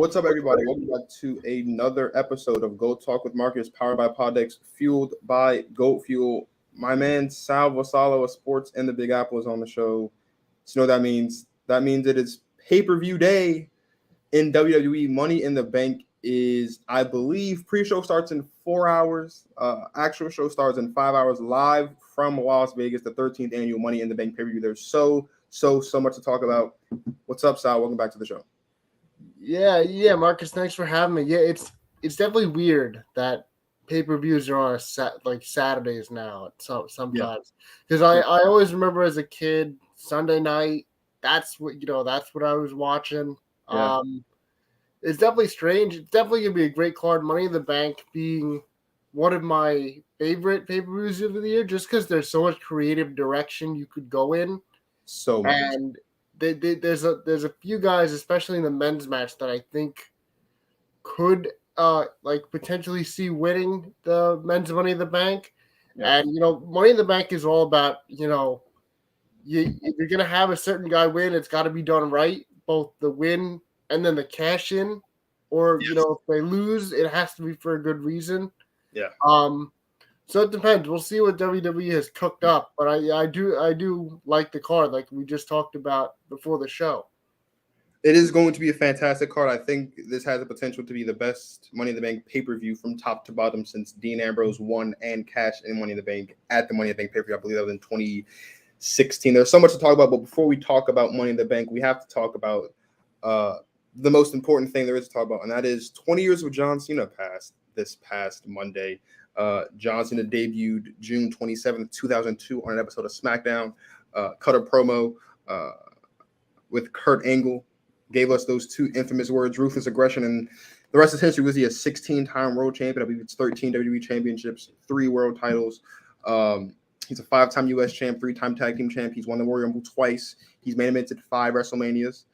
What's up, everybody? Welcome back to another episode of Go Talk with Marcus, powered by Poddex, fueled by Goat Fuel. My man Sal Vassallo of Sports and the Big Apple is on the show. So you know what that means? That means it is pay-per-view day in WWE. Money in the Bank is, I believe, pre-show starts in 4 hours. Actual show starts in 5 hours, live from Las Vegas, the 13th annual Money in the Bank pay-per-view. There's so much to talk about. What's up, Sal? Welcome back to the show. Yeah, Marcus, thanks for having me. Yeah, it's definitely weird that pay-per-views are on Saturdays now sometimes. Because I always remember as a kid, Sunday night, that's what I was watching. Yeah. It's definitely strange. It's definitely gonna be a great card. Money in the Bank being one of my favorite pay-per-views of the year, just because there's so much creative direction you could go in. So much. And there's a few guys, especially in the men's match, that I think could potentially see winning the men's Money in the Bank. Yeah. And Money in the Bank is all about if you're gonna have a certain guy win, it's got to be done right, both the win and then the cash in, or Yes. if they lose, it has to be for a good reason. Yeah. So it depends. We'll see what WWE has cooked up, but I do like the card, like we just talked about before the show. It is going to be a fantastic card. I think this has the potential to be the best Money in the Bank pay-per-view from top to bottom since Dean Ambrose won and cashed in Money in the Bank at the Money in the Bank pay-per-view. I believe that was in 2016. There's so much to talk about, but before we talk about Money in the Bank, we have to talk about the most important thing there is to talk about, and that is 20 years of John Cena passed this past Monday. John Cena debuted June 27th, 2002 on an episode of SmackDown, cut a promo with Kurt Angle, gave us those two infamous words, ruthless aggression, and the rest is history. Was he a 16-time world champion? I believe it's 13 WWE championships, 3 world titles. He's a 5-time U.S. champ, 3-time tag team champ. He's won the Royal Rumble twice. He's main evented 5 WrestleManias.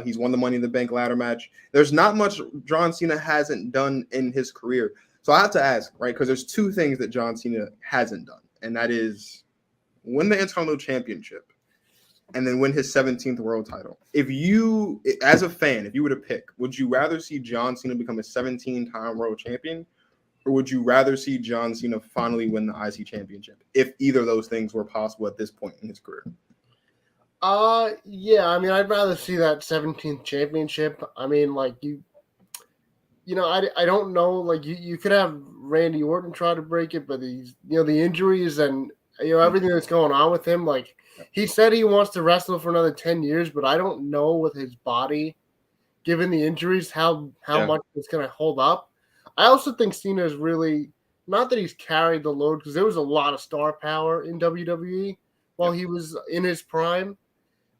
He's won the Money in the Bank ladder match. There's not much John Cena hasn't done in his career. So I have to ask, right, because there's 2 things that John Cena hasn't done, and that is win the Intercontinental Championship and then win his 17th world title. If you, as a fan, if you were to pick, would you rather see John Cena become a 17-time world champion, or would you rather see John Cena finally win the IC championship, if either of those things were possible at this point in his career? Yeah, I mean, I'd rather see that 17th championship. I mean, like, I don't know, like, you could have Randy Orton try to break it, but the injuries and, everything that's going on with him, like, he said he wants to wrestle for another 10 years, but I don't know with his body, given the injuries, how much it's going to hold up. I also think Cena is really, not that he's carried the load, because there was a lot of star power in WWE while he was in his prime,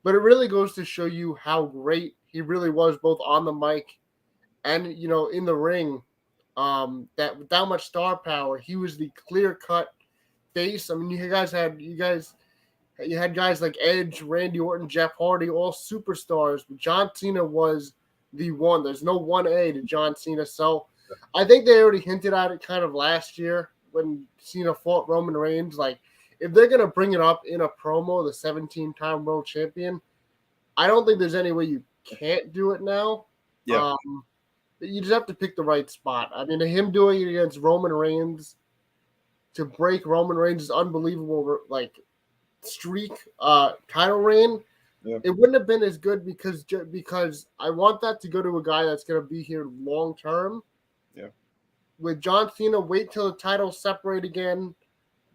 but it really goes to show you how great he really was, both on the mic and, in the ring. That without much star power, he was the clear-cut face. I mean, you had guys like Edge, Randy Orton, Jeff Hardy, all superstars, but John Cena was the one. There's no 1A to John Cena. So I think they already hinted at it kind of last year when Cena fought Roman Reigns. Like, if they're going to bring it up in a promo, the 17-time world champion, I don't think there's any way you can't do it now. Yeah. You just have to pick the right spot. I mean, him doing it against Roman Reigns to break Roman Reigns' unbelievable, like, streak title reign, it wouldn't have been as good because I want that to go to a guy that's going to be here long term. Yeah. With John Cena, wait till the titles separate again,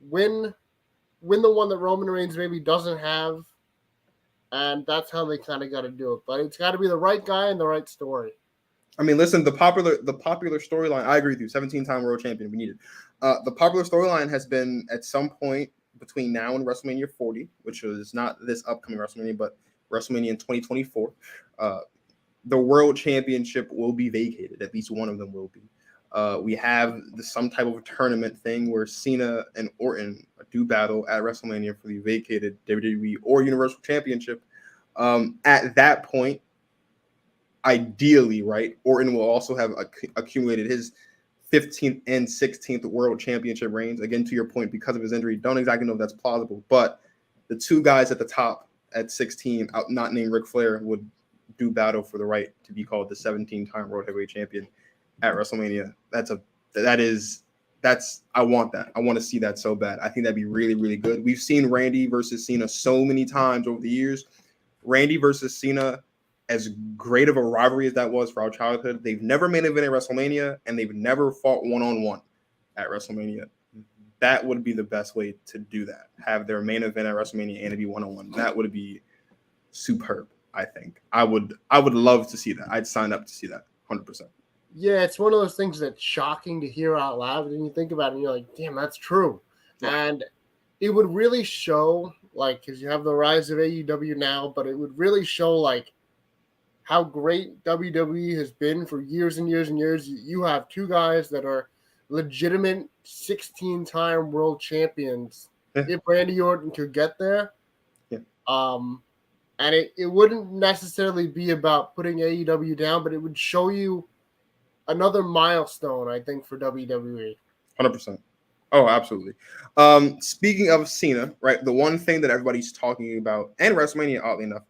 win the one that Roman Reigns maybe doesn't have, and that's how they kind of got to do it. But it's got to be the right guy and the right story. I mean, listen, the popular storyline, I agree with you, 17-time world champion, we need it. The popular storyline has been at some point between now and WrestleMania 40, which is not this upcoming WrestleMania, but WrestleMania in 2024. The world championship will be vacated. At least one of them will be. We have some type of tournament thing where Cena and Orton do battle at WrestleMania for the vacated WWE or Universal Championship. At that point, ideally, right, Orton will also have accumulated his 15th and 16th world championship reigns. Again, to your point, because of his injury, don't exactly know if that's plausible, but the 2 guys at the top at 16, not named Ric Flair, would do battle for the right to be called the 17-time World Heavyweight Champion at WrestleMania. I want that. I want to see that so bad. I think that'd be really, really good. We've seen Randy versus Cena so many times over the years. Randy versus Cena, as great of a rivalry as that was for our childhood, they've never main evented WrestleMania, and they've never fought one-on-one at WrestleMania. That would be the best way to do that. Have their main event at WrestleMania and it be one-on-one. That would be superb, I think. I would love to see that. I'd sign up to see that 100%. Yeah, it's one of those things that's shocking to hear out loud. And you think about it and you're like, damn, that's true. Yeah. And it would really show, like, because you have the rise of AEW now, but it would really show, like, how great WWE has been for years and years and years. You have two guys that are legitimate 16-time world champions. Yeah. If Randy Orton could get there. Yeah. And it wouldn't necessarily be about putting AEW down, but it would show you another milestone, I think, for WWE. 100%. Oh, absolutely. Speaking of Cena, right, the one thing that everybody's talking about, and WrestleMania, oddly enough,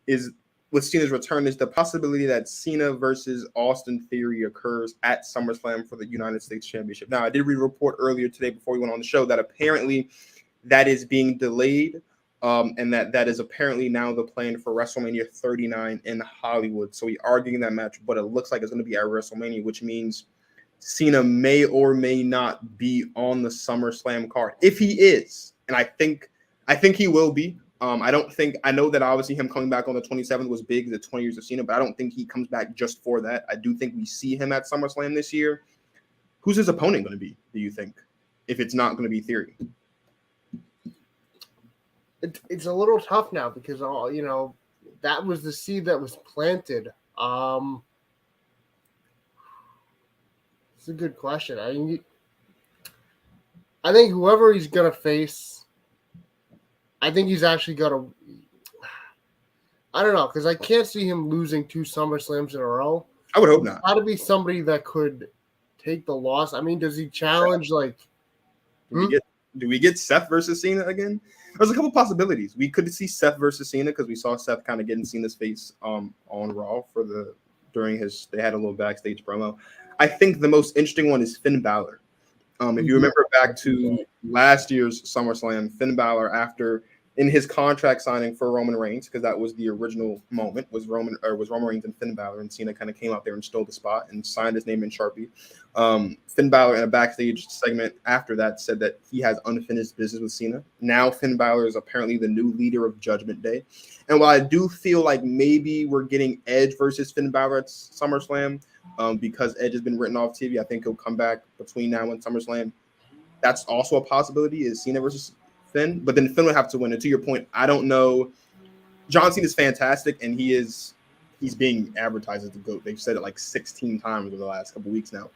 is with Cena's return is the possibility that Cena versus Austin Theory occurs at SummerSlam for the United States Championship. Now, I did read a report earlier today before we went on the show that apparently that is being delayed, and that is apparently now the plan for WrestleMania 39 in Hollywood. So we are getting that match, but it looks like it's going to be at WrestleMania, which means Cena may or may not be on the SummerSlam card. If he is, and I think he will be. I know that obviously him coming back on the 27th was big, the 20 years of Cena, but I don't think he comes back just for that. I do think we see him at SummerSlam this year. Who's his opponent going to be, do you think, if it's not going to be Theory? It's a little tough now because, that was the seed that was planted. It's a good question. I think whoever he's going to face, I think he's actually got to – I don't know, because I can't see him losing 2 SummerSlams in a row. I would hope not. It's got to be somebody that could take the loss. I mean, does he challenge, like – Do we get Seth versus Cena again? There's a couple possibilities. We could see Seth versus Cena because we saw Seth kind of getting Cena's face on Raw they had a little backstage promo. I think the most interesting one is Finn Balor. If you remember back to last year's SummerSlam, Finn Balor, after in his contract signing for Roman Reigns, because that was the original moment, was Roman Reigns and Finn Balor, and Cena kind of came out there and stole the spot and signed his name in Sharpie. Finn Balor in a backstage segment after that said that he has unfinished business with Cena. Now Finn Balor is apparently the new leader of Judgment Day. And while I do feel like maybe we're getting Edge versus Finn Balor at SummerSlam, because Edge has been written off TV, I think he'll come back between now and SummerSlam. That's also a possibility, is Cena versus Finn, but then Finn would have to win. And to your point, I don't know. John Cena is fantastic, and he's being advertised as the GOAT. They've said it like 16 times over the last couple weeks now.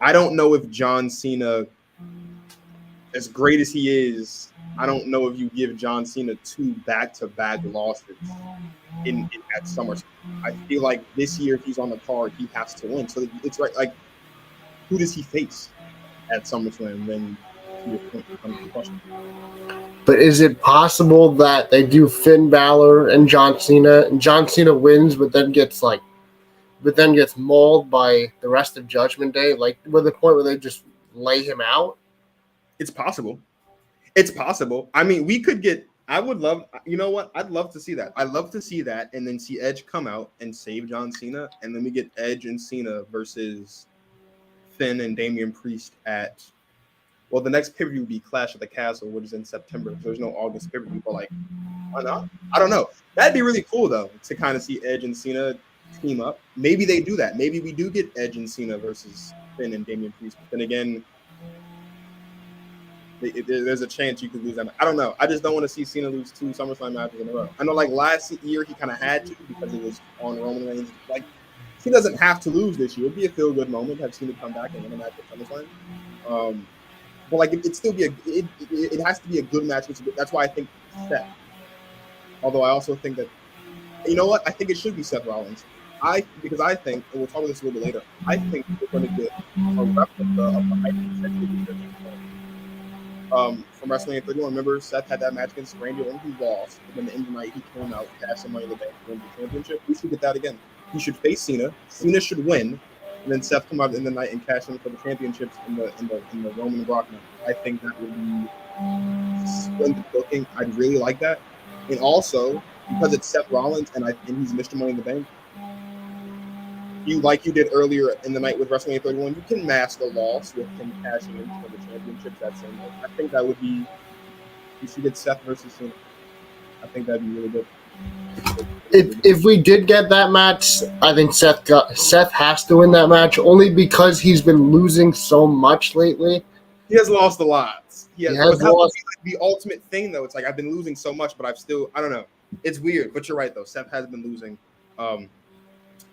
I don't know if John Cena, as great as he is, I don't know if you give John Cena 2 back-to-back losses at SummerSlam. I feel like this year, if he's on the card, he has to win. So it's right. Like, who does he face at SummerSlam? Then to your point becomes the question. But is it possible that they do Finn Balor and John Cena, and John Cena wins, but then gets mauled by the rest of Judgment Day, like with the point where they just lay him out? It's possible. It's possible. I mean, we could get. I would love. You know what? I'd love to see that. I'd love to see that, and then see Edge come out and save John Cena, and then we get Edge and Cena versus Finn and Damian Priest at. Well, the next pay-per-view would be Clash of the Castle, which is in September. There's no August pay-per-view, but like, why not? I don't know. That'd be really cool, though, to kind of see Edge and Cena team up. Maybe they do that. Maybe we do get Edge and Cena versus Finn and Damian Priest. But then again, there's a chance you could lose that. I don't know. I just don't want to see Cena lose 2 SummerSlam matches in a row. I know, like, last year he kind of had to because it was on Roman Reigns. Like, he doesn't have to lose this year. It'd be a feel-good moment to have Cena come back and win a match at SummerSlam. But like it still be it has to be a good match. That's why I think Seth. Although I also think that, you know what, I think it should be Seth Rollins. Because I think, and we'll talk about this a little bit later, I think we're going to get a replica of the hype. from WrestleMania 31. Remember, Seth had that match against Randy Orton. He lost. And then the end of the night, he came out, cashed some money in the bank, won the championship. We should get that again. He should face Cena. Cena should win, and then Seth come out in the night and cash in for the championships in the Roman Brock night. I think that would be splendid booking. I'd really like that. And also, because it's Seth Rollins and he's Mr. Money in the Bank, like you did earlier in the night with WrestleMania 31, you can mask a loss with him cashing in for the championships that same night. I think that would be. You should get Seth versus Cena. I think that'd be really good. If we did get that match, I think Seth has to win that match only because he's been losing so much lately. He has lost a lot. He has lost. The ultimate thing, though, it's like I've been losing so much, but I don't know. It's weird, but you're right, though. Seth has been losing a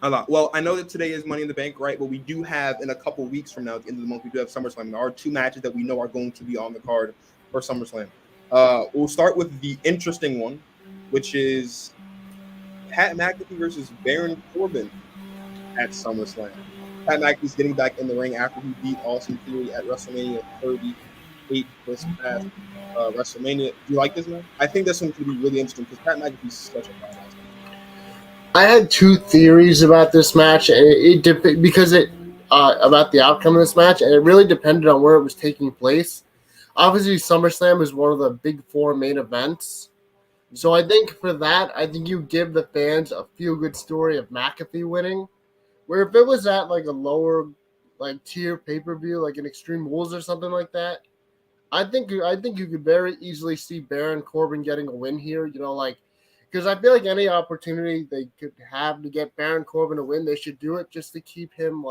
lot. Well, I know that today is Money in the Bank, right? But we do have, in a couple weeks from now, at the end of the month, we do have SummerSlam. There are 2 matches that we know are going to be on the card for SummerSlam. We'll start with the interesting one, which is Pat McAfee versus Baron Corbin at SummerSlam. Pat McAfee's getting back in the ring after he beat Austin Theory at WrestleMania 38 this past WrestleMania. Do you like this, man? I think this one could be really interesting because Pat McAfee's such a badass. I had 2 theories about this match, and because about the outcome of this match, and it really depended on where it was taking place. Obviously, SummerSlam is one of the big 4 main events. So I think for that, you give the fans a feel-good story of McAfee winning. Where if it was at like a lower tier pay-per-view, like an Extreme Rules or something like that, I think you could very easily see Baron Corbin getting a win here. Because I feel like any opportunity they could have to get Baron Corbin a win, they should do it just to keep him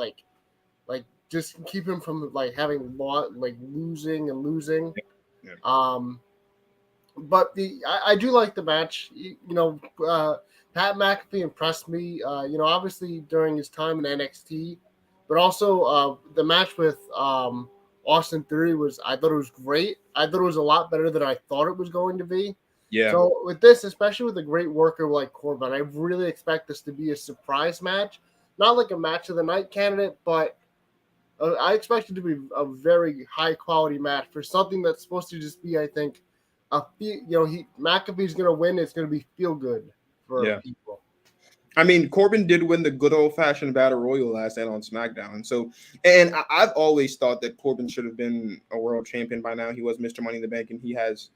just keep him from having losing and losing. Yeah. But I do like the match. Pat McAfee impressed me. Obviously during his time in NXT, but also the match with Austin Theory I thought it was great. I thought it was a lot better than I thought it was going to be. Yeah. So with this, especially with a great worker like Corbin, I really expect this to be a surprise match, not like a match of the night candidate, but I expect it to be a very high quality match for something that's supposed to just be, I think, McAfee's going to win. It's going to be feel good for people. I mean, Corbin did win the good old-fashioned Battle Royal last night on SmackDown. So, and I've always thought that Corbin should have been a world champion by now. He was Mr. Money in the Bank, and he has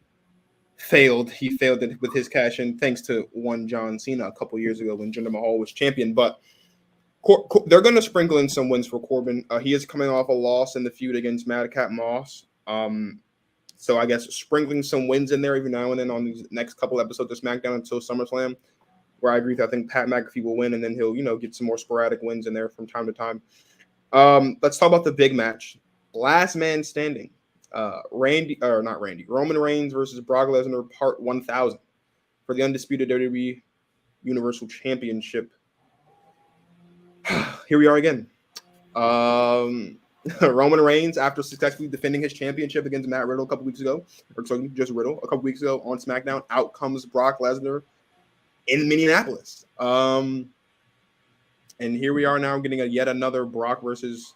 failed. He failed with his cash-in thanks to one John Cena a couple years ago when Jinder Mahal was champion. But they're going to sprinkle in some wins for Corbin. He is coming off a loss in the feud against Madcap Moss. So I guess sprinkling some wins in there every now and then on these next couple episodes of SmackDown until SummerSlam, where I agree with, I think Pat McAfee will win, and then he'll, get some more sporadic wins in there from time to time. Let's talk about the big match. Last man standing. Roman Reigns versus Brock Lesnar, part 1000 for the undisputed WWE Universal Championship. Here we are again. Roman Reigns, after successfully defending his championship against Matt Riddle a couple weeks ago, a couple weeks ago on SmackDown, out comes Brock Lesnar in Minneapolis. And here we are now getting yet another Brock versus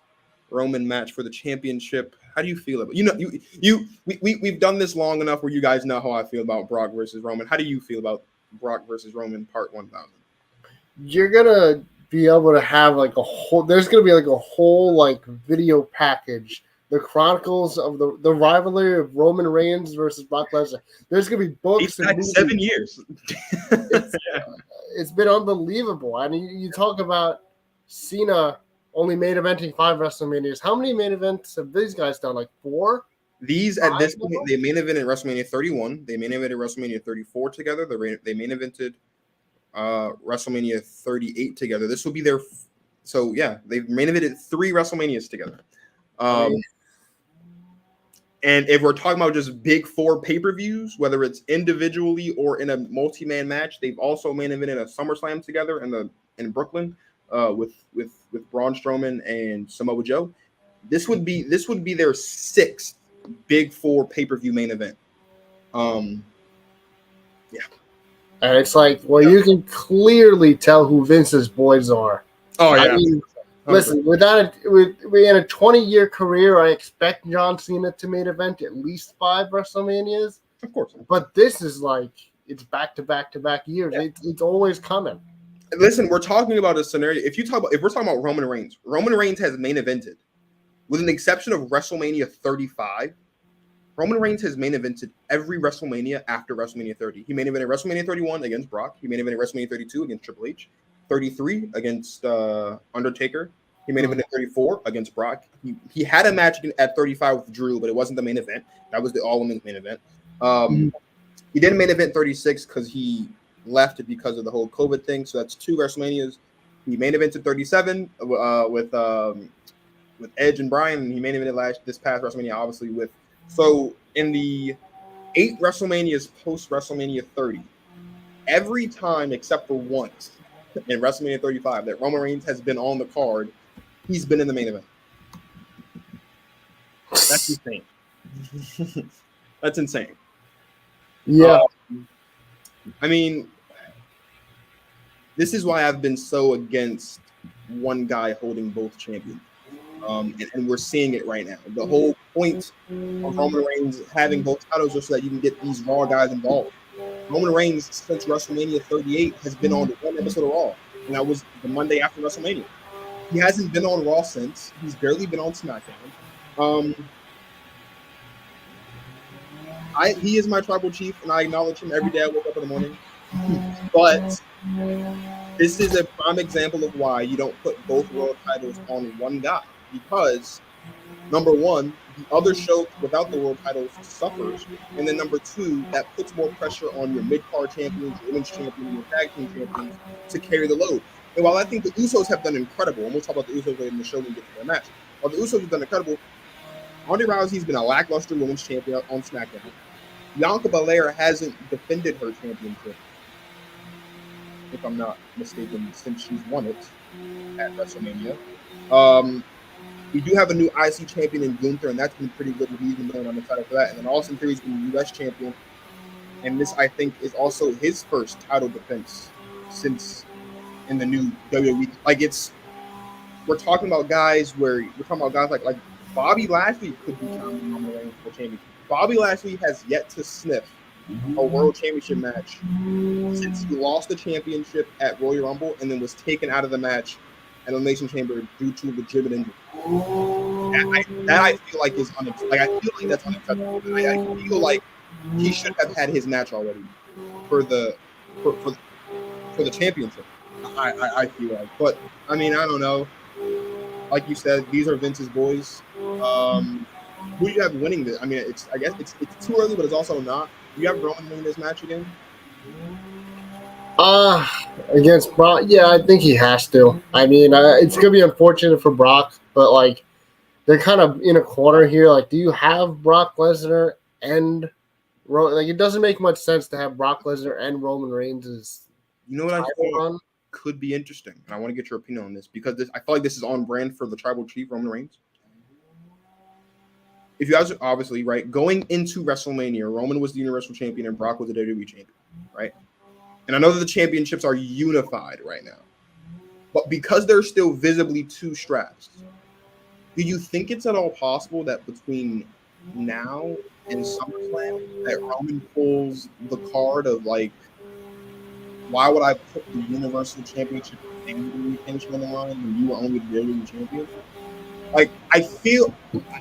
Roman match for the championship. How do you feel about we've done this long enough where you guys know how I feel about Brock versus Roman. How do you feel about Brock versus Roman part 1000? You're gonna be able to have there's gonna be a whole video package, the chronicles of the rivalry of Roman Reigns versus Brock Lesnar. There's gonna be books. It's like 7 years. It's been unbelievable. I mean, you talk about Cena only main eventing 5 WrestleManias. How many main events have these guys done? 4? These at this point, they main evented WrestleMania 31. They main evented WrestleMania 34 together. They main evented WrestleMania 38 together. This will be their. So yeah, they've main evented 3 WrestleManias together. And if we're talking about just big 4 pay-per-views, whether it's individually or in a multi-man match, they've also main evented a SummerSlam together in Brooklyn with Braun Strowman and Samoa Joe. This would be their 6th big 4 pay-per-view main event. Yeah. And it's you can clearly tell who Vince's boys are. Oh yeah. I mean, Listen, in a 20-year career, I expect John Cena to main event at least 5 WrestleManias. Of course. But this is like it's back to back to back years. Yeah. It's always coming. Listen, we're talking about a scenario. If we're talking about Roman Reigns has main evented, with an exception of WrestleMania 35. Roman Reigns has main evented every WrestleMania after WrestleMania 30. He main evented WrestleMania 31 against Brock. He main evented WrestleMania 32 against Triple H. 33 against Undertaker. He main evented 34 against Brock. He had a match at 35 with Drew, but it wasn't the main event. That was the All Women's main event. He didn't main event 36 because he left because of the whole COVID thing. So that's 2 WrestleManias. He main evented 37 with Edge and Bryan, and he main evented this past WrestleMania, obviously with. So in the 8 WrestleManias post WrestleMania 30, every time except for once in WrestleMania 35 that Roman Reigns has been on the card, he's been in the main event. That's insane. That's insane. Yeah. I mean, this is why I've been so against one guy holding both champions. And we're seeing it right now. The whole point of Roman Reigns having both titles is so that you can get these Raw guys involved. Roman Reigns, since WrestleMania 38, has been on one episode of Raw, and that was the Monday after WrestleMania. He hasn't been on Raw since. He's barely been on SmackDown. He is my tribal chief, and I acknowledge him every day I wake up in the morning. But this is a prime example of why you don't put both world titles on one guy. Because, number one, the other show without the world titles suffers. And then number 2, that puts more pressure on your mid-card champions, your women's champions, your tag team champions to carry the load. And while I think the Usos have done incredible, and we'll talk about the Usos in the show when we get to their match. While the Usos have done incredible, Ronda Rousey's been a lackluster women's champion on SmackDown. Bianca Belair hasn't defended her championship, if I'm not mistaken, since she's won it at WrestleMania. We do have a new IC champion in Gunther, and that's been pretty good. He's been going on the title for that. And then Austin Theory's been the US champion. And this, I think, is also his first title defense since in the new WWE. We're talking about guys like Bobby Lashley could be challenging on the reign for championship. Bobby Lashley has yet to sniff a world championship match since he lost the championship at Royal Rumble and then was taken out of the match at Elimination Chamber due to legitimate injury. I feel like is unacceptable. I feel like that's unacceptable. I feel like he should have had his match already for the championship. I feel like, but I mean, I don't know. Like you said, these are Vince's boys. Who do you have winning this? I mean, I guess it's too early, but it's also not. Do you have Roman winning this match again? Against Brock, yeah, I think he has to. I mean, it's gonna be unfortunate for Brock, but like they're kind of in a corner here. Like, do you have Brock Lesnar and like it doesn't make much sense to have Brock Lesnar and Roman Reigns as what I think could be interesting, and I want to get your opinion on this because I feel like this is on brand for the tribal chief Roman Reigns. If you guys are obviously right, going into WrestleMania, Roman was the Universal Champion and Brock was the WWE Champion, right? And I know that the championships are unified right now, but because there's still visibly 2 straps, do you think it's at all possible that between now and SummerSlam that Roman pulls the card of like, why would I put the Universal Championship and the on the line when you were only the WWE Champion? Like, I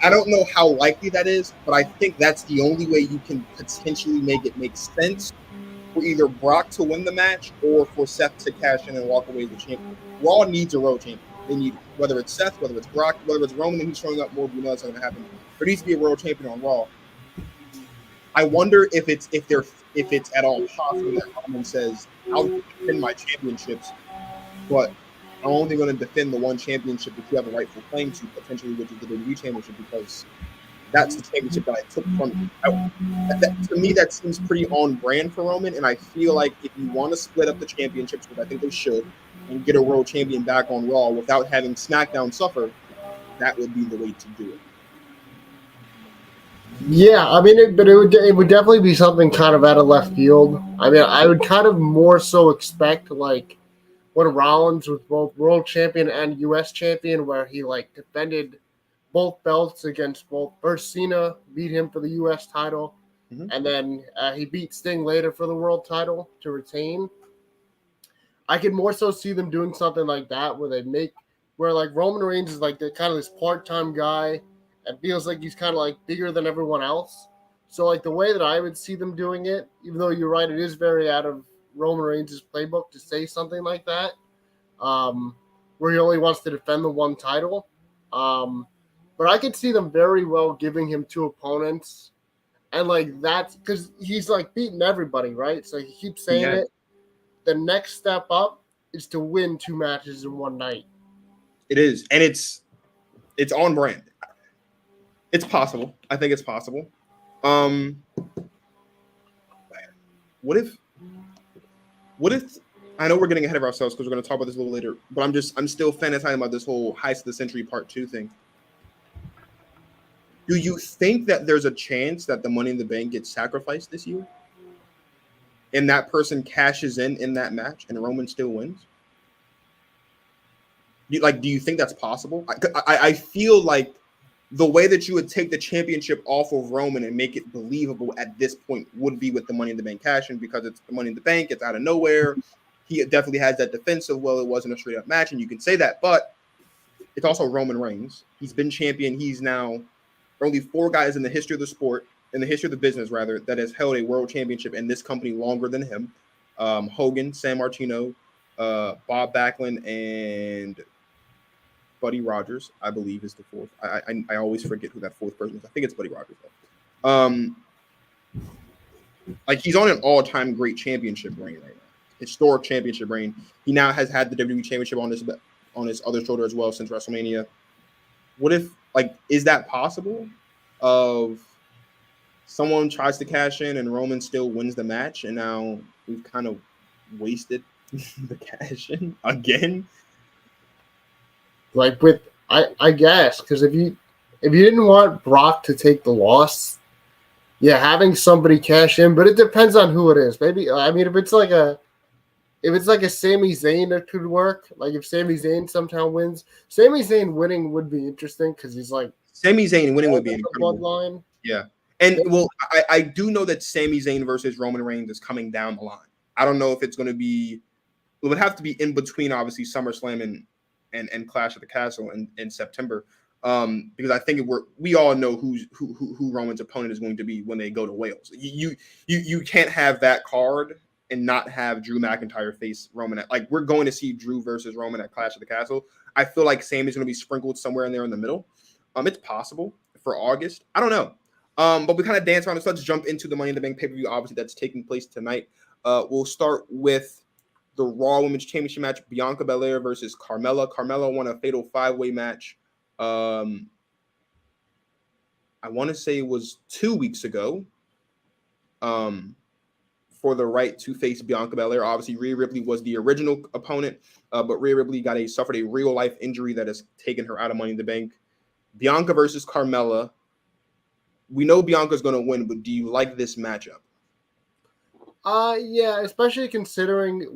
don't know how likely that is, but I think that's the only way you can potentially make it make sense for either Brock to win the match or for Seth to cash in and walk away with the champion. Raw needs a world champion. They need, whether it's Seth, whether it's Brock, whether it's Roman and he's showing up more, we know that's going to happen. There needs to be a world champion on Raw. I wonder if it's at all possible that Roman says, I'll defend my championships, but I'm only going to defend the one championship that you have a rightful claim to, potentially, which is the WWE Championship, because that's the championship that I took from you. To me, that seems pretty on brand for Roman, and I feel like if you want to split up the championships, which I think they should, and get a world champion back on Raw without having SmackDown suffer, that would be the way to do it. Yeah, I mean, it would definitely be something kind of out of left field. I mean, I would kind of more so expect like when Rollins was both world champion and U.S. champion, where he like defended both belts against both first Cena, beat him for the U.S. title, and then he beat Sting later for the world title to retain. I could more so see them doing something like that where like Roman Reigns is like the kind of this part-time guy and feels like he's kind of like bigger than everyone else. So like the way that I would see them doing it, even though you're right, it is very out of Roman Reigns' playbook to say something like that, where he only wants to defend the one title. But I could see them very well giving him two opponents. And like that's because he's like beating everybody, right? So he keeps saying it. The next step up is to win two matches in one night. It is, and it's on brand. It's possible. I think it's possible. What if I know we're getting ahead of ourselves because we're going to talk about this a little later, but I'm still fantasizing about this whole Heist of the Century Part 2 thing. Do you think that there's a chance that the Money in the Bank gets sacrificed this year? And that person cashes in that match and Roman still wins? Do you think that's possible? I feel like the way that you would take the championship off of Roman and make it believable at this point would be with the Money in the Bank cash-in, because it's the Money in the Bank. It's out of nowhere. He definitely has that defense of, well, it wasn't a straight-up match, and you can say that, but it's also Roman Reigns. He's been champion. He's now only 4 guys in the history of the sport, in the history of the business, rather, that has held a world championship in this company longer than him. Hogan, San Martino, Bob Backlund, and Buddy Rogers, I believe, is the 4th. I always forget who that 4th person is. I think it's Buddy Rogers, though. Like, he's on an all-time great championship reign right now. Historic championship reign. He now has had the WWE Championship on his other shoulder as well since WrestleMania. What if, like, is that possible? Of someone tries to cash in and Roman still wins the match, and now we've kind of wasted the cash in again. Like I guess, because if you didn't want Brock to take the loss, yeah, having somebody cash in, but it depends on who it is. Maybe I mean if it's like a Sami Zayn, that could work. Like if Sami Zayn somehow wins, Sami Zayn winning would be interesting because he's like Sami Zayn winning would be incredible. Bloodline. Yeah. And well, I do know that Sami Zayn versus Roman Reigns is coming down the line. I don't know if it's going to be. It would have to be in between, obviously, SummerSlam and Clash of the Castle in September, because I think we all know who Roman's opponent is going to be when they go to Wales. You can't have that card and not have Drew McIntyre face Roman. Like, we're going to see Drew versus Roman at Clash of the Castle. I feel like Sami's going to be sprinkled somewhere in there in the middle. It's possible for August. I don't know. But we kind of dance around this. Let's jump into the Money in the Bank pay-per-view, obviously, that's taking place tonight. We'll start with the Raw Women's Championship match, Bianca Belair versus Carmella. Carmella won a fatal 5-way match. I want to say it was 2 weeks ago, for the right to face Bianca Belair. Obviously, Rhea Ripley was the original opponent, but Rhea Ripley suffered a real-life injury that has taken her out of Money in the Bank. Bianca versus Carmella. We know Bianca's going to win, but do you like this matchup? Yeah, especially considering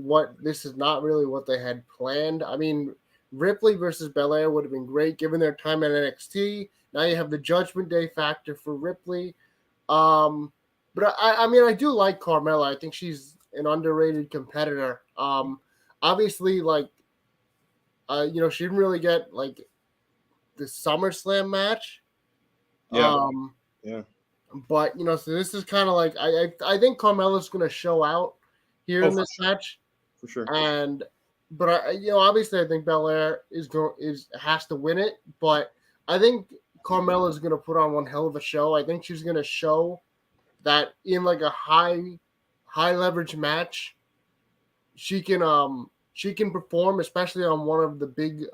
this is not really what they had planned. I mean, Ripley versus Belair would have been great given their time at NXT. Now you have the Judgment Day factor for Ripley. But I mean, I do like Carmella. I think she's an underrated competitor. Obviously, like, she didn't really get like the SummerSlam match. Yeah. But so this is kind of like I think Carmella's going to show out here in this match for sure. But obviously I think Belair has to win it. But I think Carmella's going to put on one hell of a show. I think she's going to show that in like a high leverage match, she can perform, especially on one of the big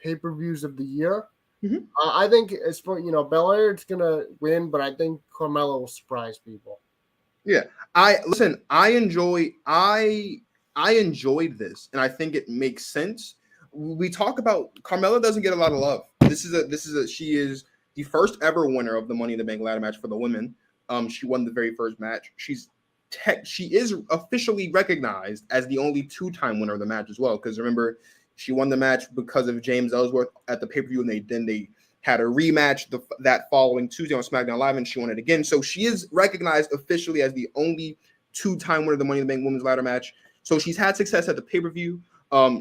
pay-per-views of the year. Mm-hmm. I think as for Belair, it's gonna win, but I think Carmella will surprise people. Yeah, I enjoyed this, and I think it makes sense. We talk about Carmella doesn't get a lot of love. She is the first ever winner of the Money in the Bank ladder match for the women. She won the very first match. She's she is officially recognized as the only 2-time winner of the match as well. Because remember, she won the match because of James Ellsworth at the pay-per-view, and they had a rematch that following Tuesday on SmackDown Live, and she won it again. So she is recognized officially as the only 2-time winner of the Money in the Bank Women's Ladder match. So she's had success at the pay-per-view.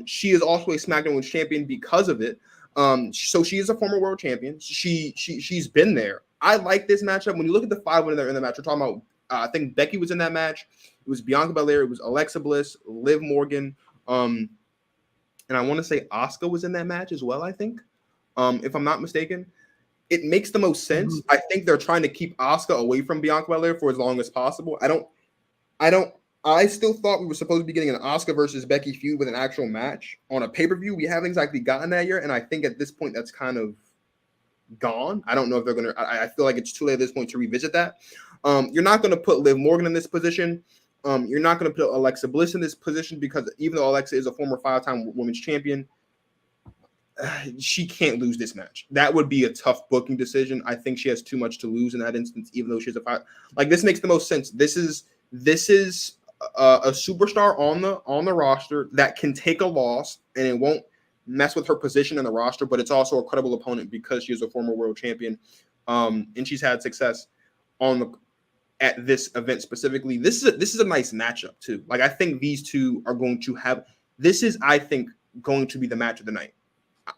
She is also a SmackDown Women's Champion because of it. So she is a former world champion. She's been there. I like this matchup. When you look at the 5 women that are in the match, we're talking about, I think Becky was in that match. It was Bianca Belair. It was Alexa Bliss, Liv Morgan. And I want to say Asuka was in that match as well, I think. If I'm not mistaken. It makes the most sense. I think they're trying to keep Asuka away from Bianca Belair for as long as possible. I still thought we were supposed to be getting an Asuka versus Becky feud with an actual match on a pay-per-view. We haven't exactly gotten that yet, and I think at this point that's kind of gone. I don't know if they're going to – I feel like it's too late at this point to revisit that. You're not going to put Liv Morgan in this position. You're not going to put Alexa Bliss in this position because even though Alexa is a former 5-time women's champion, she can't lose this match. That would be a tough booking decision. I think she has too much to lose in that instance, even though she's a 5. Like, this makes the most sense. This is a superstar on the roster that can take a loss and it won't mess with her position in the roster, but it's also a credible opponent because she is a former world champion, and she's had success at this event specifically. This is a nice matchup too. Like, I think these two are going to have. This is, I think, going to be the match of the night.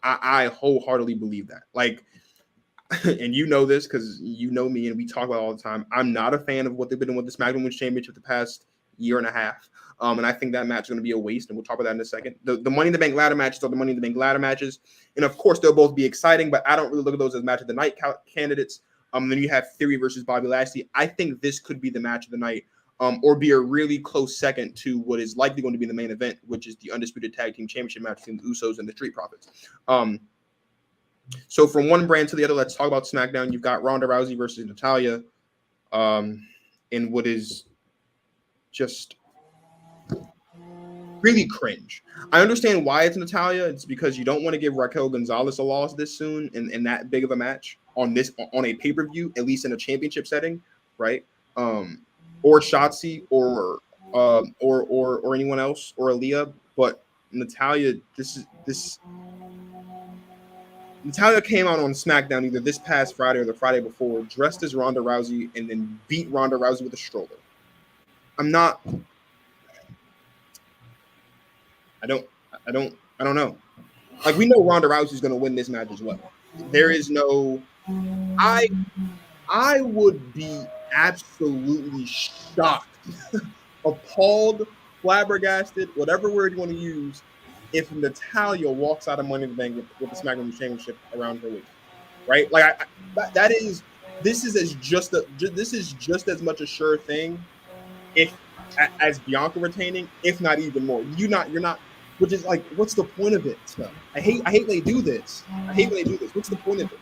I wholeheartedly believe that. Like, and you know this because you know me and we talk about it all the time. I'm not a fan of what they've been doing with the SmackDown Women's Championship the past year and a half. And I think that match is going to be a waste, and we'll talk about that in a second. The Money in the Bank ladder matches are the Money in the Bank ladder matches. And, of course, they'll both be exciting, but I don't really look at those as match of the night candidates. Then you have Theory versus Bobby Lashley. I think this could be the match of the night, or be a really close second to what is likely going to be the main event, which is the Undisputed Tag Team Championship match between the Usos and the Street Profits. So from one brand to the other, let's talk about SmackDown. You've got Ronda Rousey versus Natalya, in what is just really cringe. I understand why it's Natalya. It's because you don't want to give Raquel Gonzalez a loss this soon in that big of a match on a pay-per-view, at least in a championship setting, right? Or Shotzi or anyone else, or Aaliyah. But Natalya, Natalya came out on SmackDown either this past Friday or the Friday before, dressed as Ronda Rousey, and then beat Ronda Rousey with a stroller. I don't know. Like, we know Ronda Rousey's going to win this match as well. There is no. I would be absolutely shocked, appalled, flabbergasted, whatever word you want to use, if Natalya walks out of Money in the Bank with the SmackDown Championship around her waist, right? Like, this is just as much a sure thing, as Bianca retaining, if not even more. You're not. Which is like, what's the point of it? I hate when they do this. What's the point of it?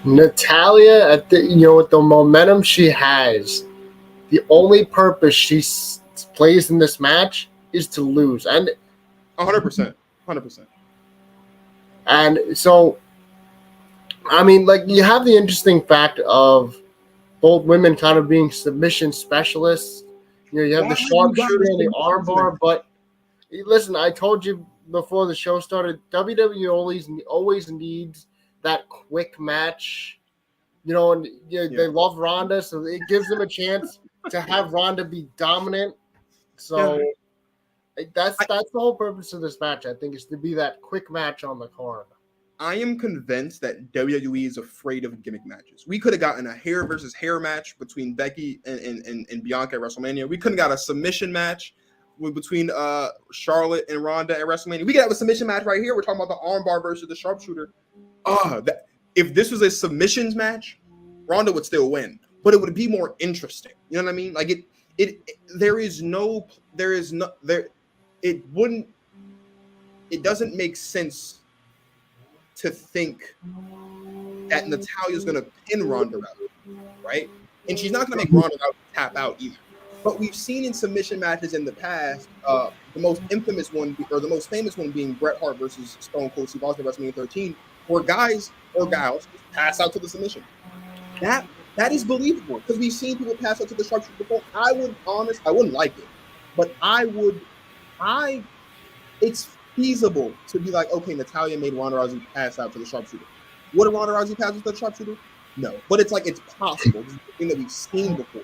Natalya, with the momentum she has, the only purpose she plays in this match is to lose, and 100%. And so, I mean, like, you have the interesting fact of both women kind of being submission specialists. You have the sharpshooter and the armbar, but listen, I told you before the show started, WWE always needs that quick match, and they love Ronda, so it gives them a chance to have Ronda be dominant. So that's the whole purpose of this match, I think, is to be that quick match on the card. I am convinced that WWE is afraid of gimmick matches. We could have gotten a hair versus hair match between Becky and Bianca at WrestleMania. We couldn't got a submission match between Charlotte and Ronda at WrestleMania. We could have a submission match right here. We're talking about the armbar versus the sharpshooter. If this was a submissions match, Ronda would still win, but it would be more interesting. You know what I mean? Like, it doesn't make sense to think that Natalya's going to pin Ronda Rousey, right? And she's not going to make Ronda Rousey tap out either. But we've seen in submission matches in the past, the most famous one being Bret Hart versus Stone Cold Steve Austin at WrestleMania 13, where guys or gals pass out to the submission. That That is believable because we've seen people pass out to the sharpshooter before. I wouldn't like it, but it's feasible to be like, okay, Natalya made Ronda Rousey pass out to the sharpshooter. Would Ronda Rousey pass out to the sharpshooter? No, but it's like it's possible. This is the thing that we've seen before.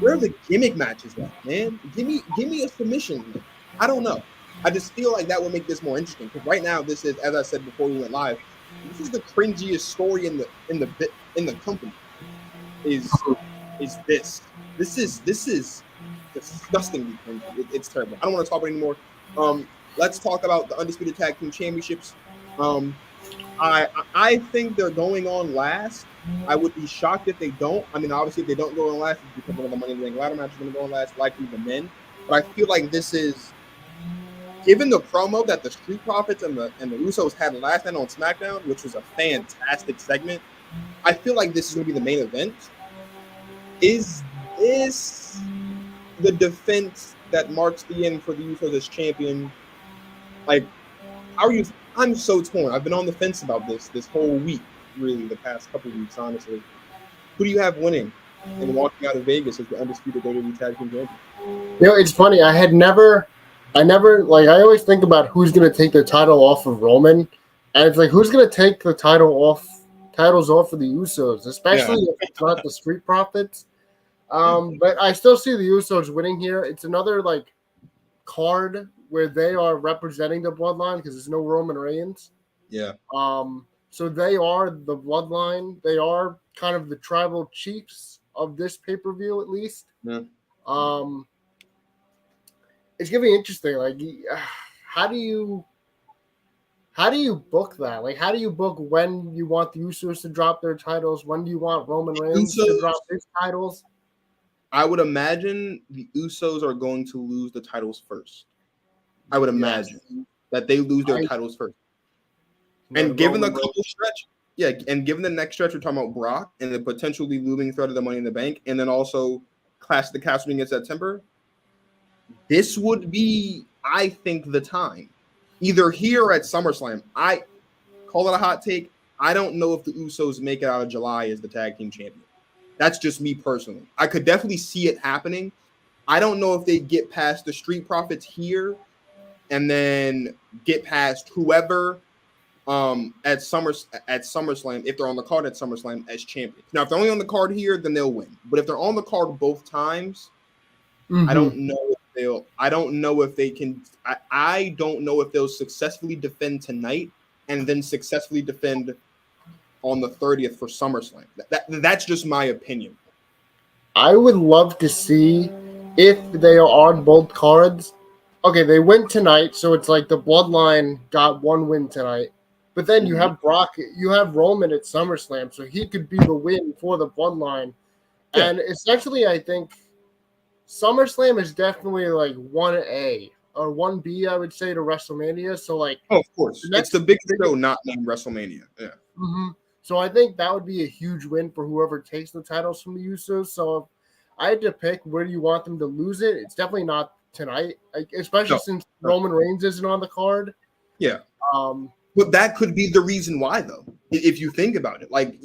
Where are the gimmick matches at, man? Give me a submission. I don't know. I just feel like that would make this more interesting because right now this is, as I said before we went live, this is the cringiest story in the company. Is this? This is disgustingly cringy. It's terrible. I don't want to talk about it anymore. Let's talk about the Undisputed Tag Team Championships. I think they're going on last. I would be shocked if they don't. I mean, obviously, if they don't go on last, it's because one of the Money in the Bank ladder matches is going to go on last, likely the men. But I feel like this is, given the promo that the Street Profits and the Usos had last night on SmackDown, which was a fantastic segment, I feel like this is going to be the main event. Is this the defense that marks the end for the Usos as champion? Like, how are you? I'm so torn. I've been on the fence about this whole week, really, the past couple of weeks, honestly. Who do you have winning and walking out of Vegas as the undisputed WWE Tag Team champion? It's funny. I always think about who's going to take the title off of Roman, and it's like, who's going to take the titles off of the Usos, especially if it's not the Street Profits. But I still see the Usos winning here. It's another like card where they are representing the bloodline because there's no Roman Reigns. Yeah. So they are the bloodline. They are kind of the tribal chiefs of this pay-per-view, at least. Yeah. It's gonna be interesting. Like, how do you book that? Like, how do you book when you want the Usos to drop their titles? When do you want Roman Reigns to drop his titles? I would imagine the Usos are going to lose the titles first. I would imagine that they lose their titles first. And given the couple stretch, and given the next stretch, we're talking about Brock and the potentially looming threat of the Money in the Bank, and then also Clash of the Castle in September. This would be, I think, the time. Either here or at SummerSlam. I call it a hot take. I don't know if the Usos make it out of July as the tag team champion. That's just me personally. I could definitely see it happening. I don't know if they get past the Street Profits here and then get past whoever at SummerSlam, if they're on the card at SummerSlam as champions. Now, if they're only on the card here, then they'll win. But if they're on the card both times, I don't know if they'll. I don't know if they can. I don't know if they'll successfully defend tonight and then successfully defend on the 30th for SummerSlam. That's just my opinion. I would love to see if they are on both cards. Okay, they win tonight, so it's like the Bloodline got one win tonight. But then you have Brock, you have Roman at SummerSlam, so he could be the win for the Bloodline. Yeah. And essentially, I think SummerSlam is definitely like 1A or 1B, I would say, to WrestleMania. So, like, of course, it's the biggest show not named WrestleMania. Yeah. Mm-hmm. So I think that would be a huge win for whoever takes the titles from the Usos. So if I had to pick where do you want them to lose it, it's definitely not tonight, especially since Roman Reigns isn't on the card. Yeah. But that could be the reason why, though, if you think about it. Like,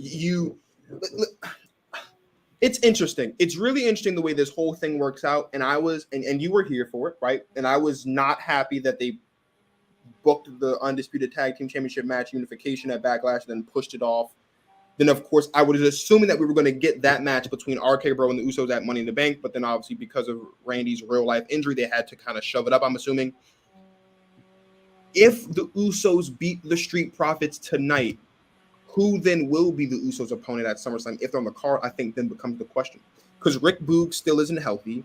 it's interesting. It's really interesting the way this whole thing works out. And I was, and you were here for it, right? And I was not happy that they booked the Undisputed Tag Team Championship match unification at Backlash, then pushed it off. Then, of course, I was assuming that we were going to get that match between RK Bro and the Usos at Money in the Bank. But then, obviously, because of Randy's real-life injury, they had to kind of shove it up, I'm assuming. If the Usos beat the Street Profits tonight, who then will be the Usos' opponent at SummerSlam? If they're on the card, I think then becomes the question. Because Rick Boog still isn't healthy.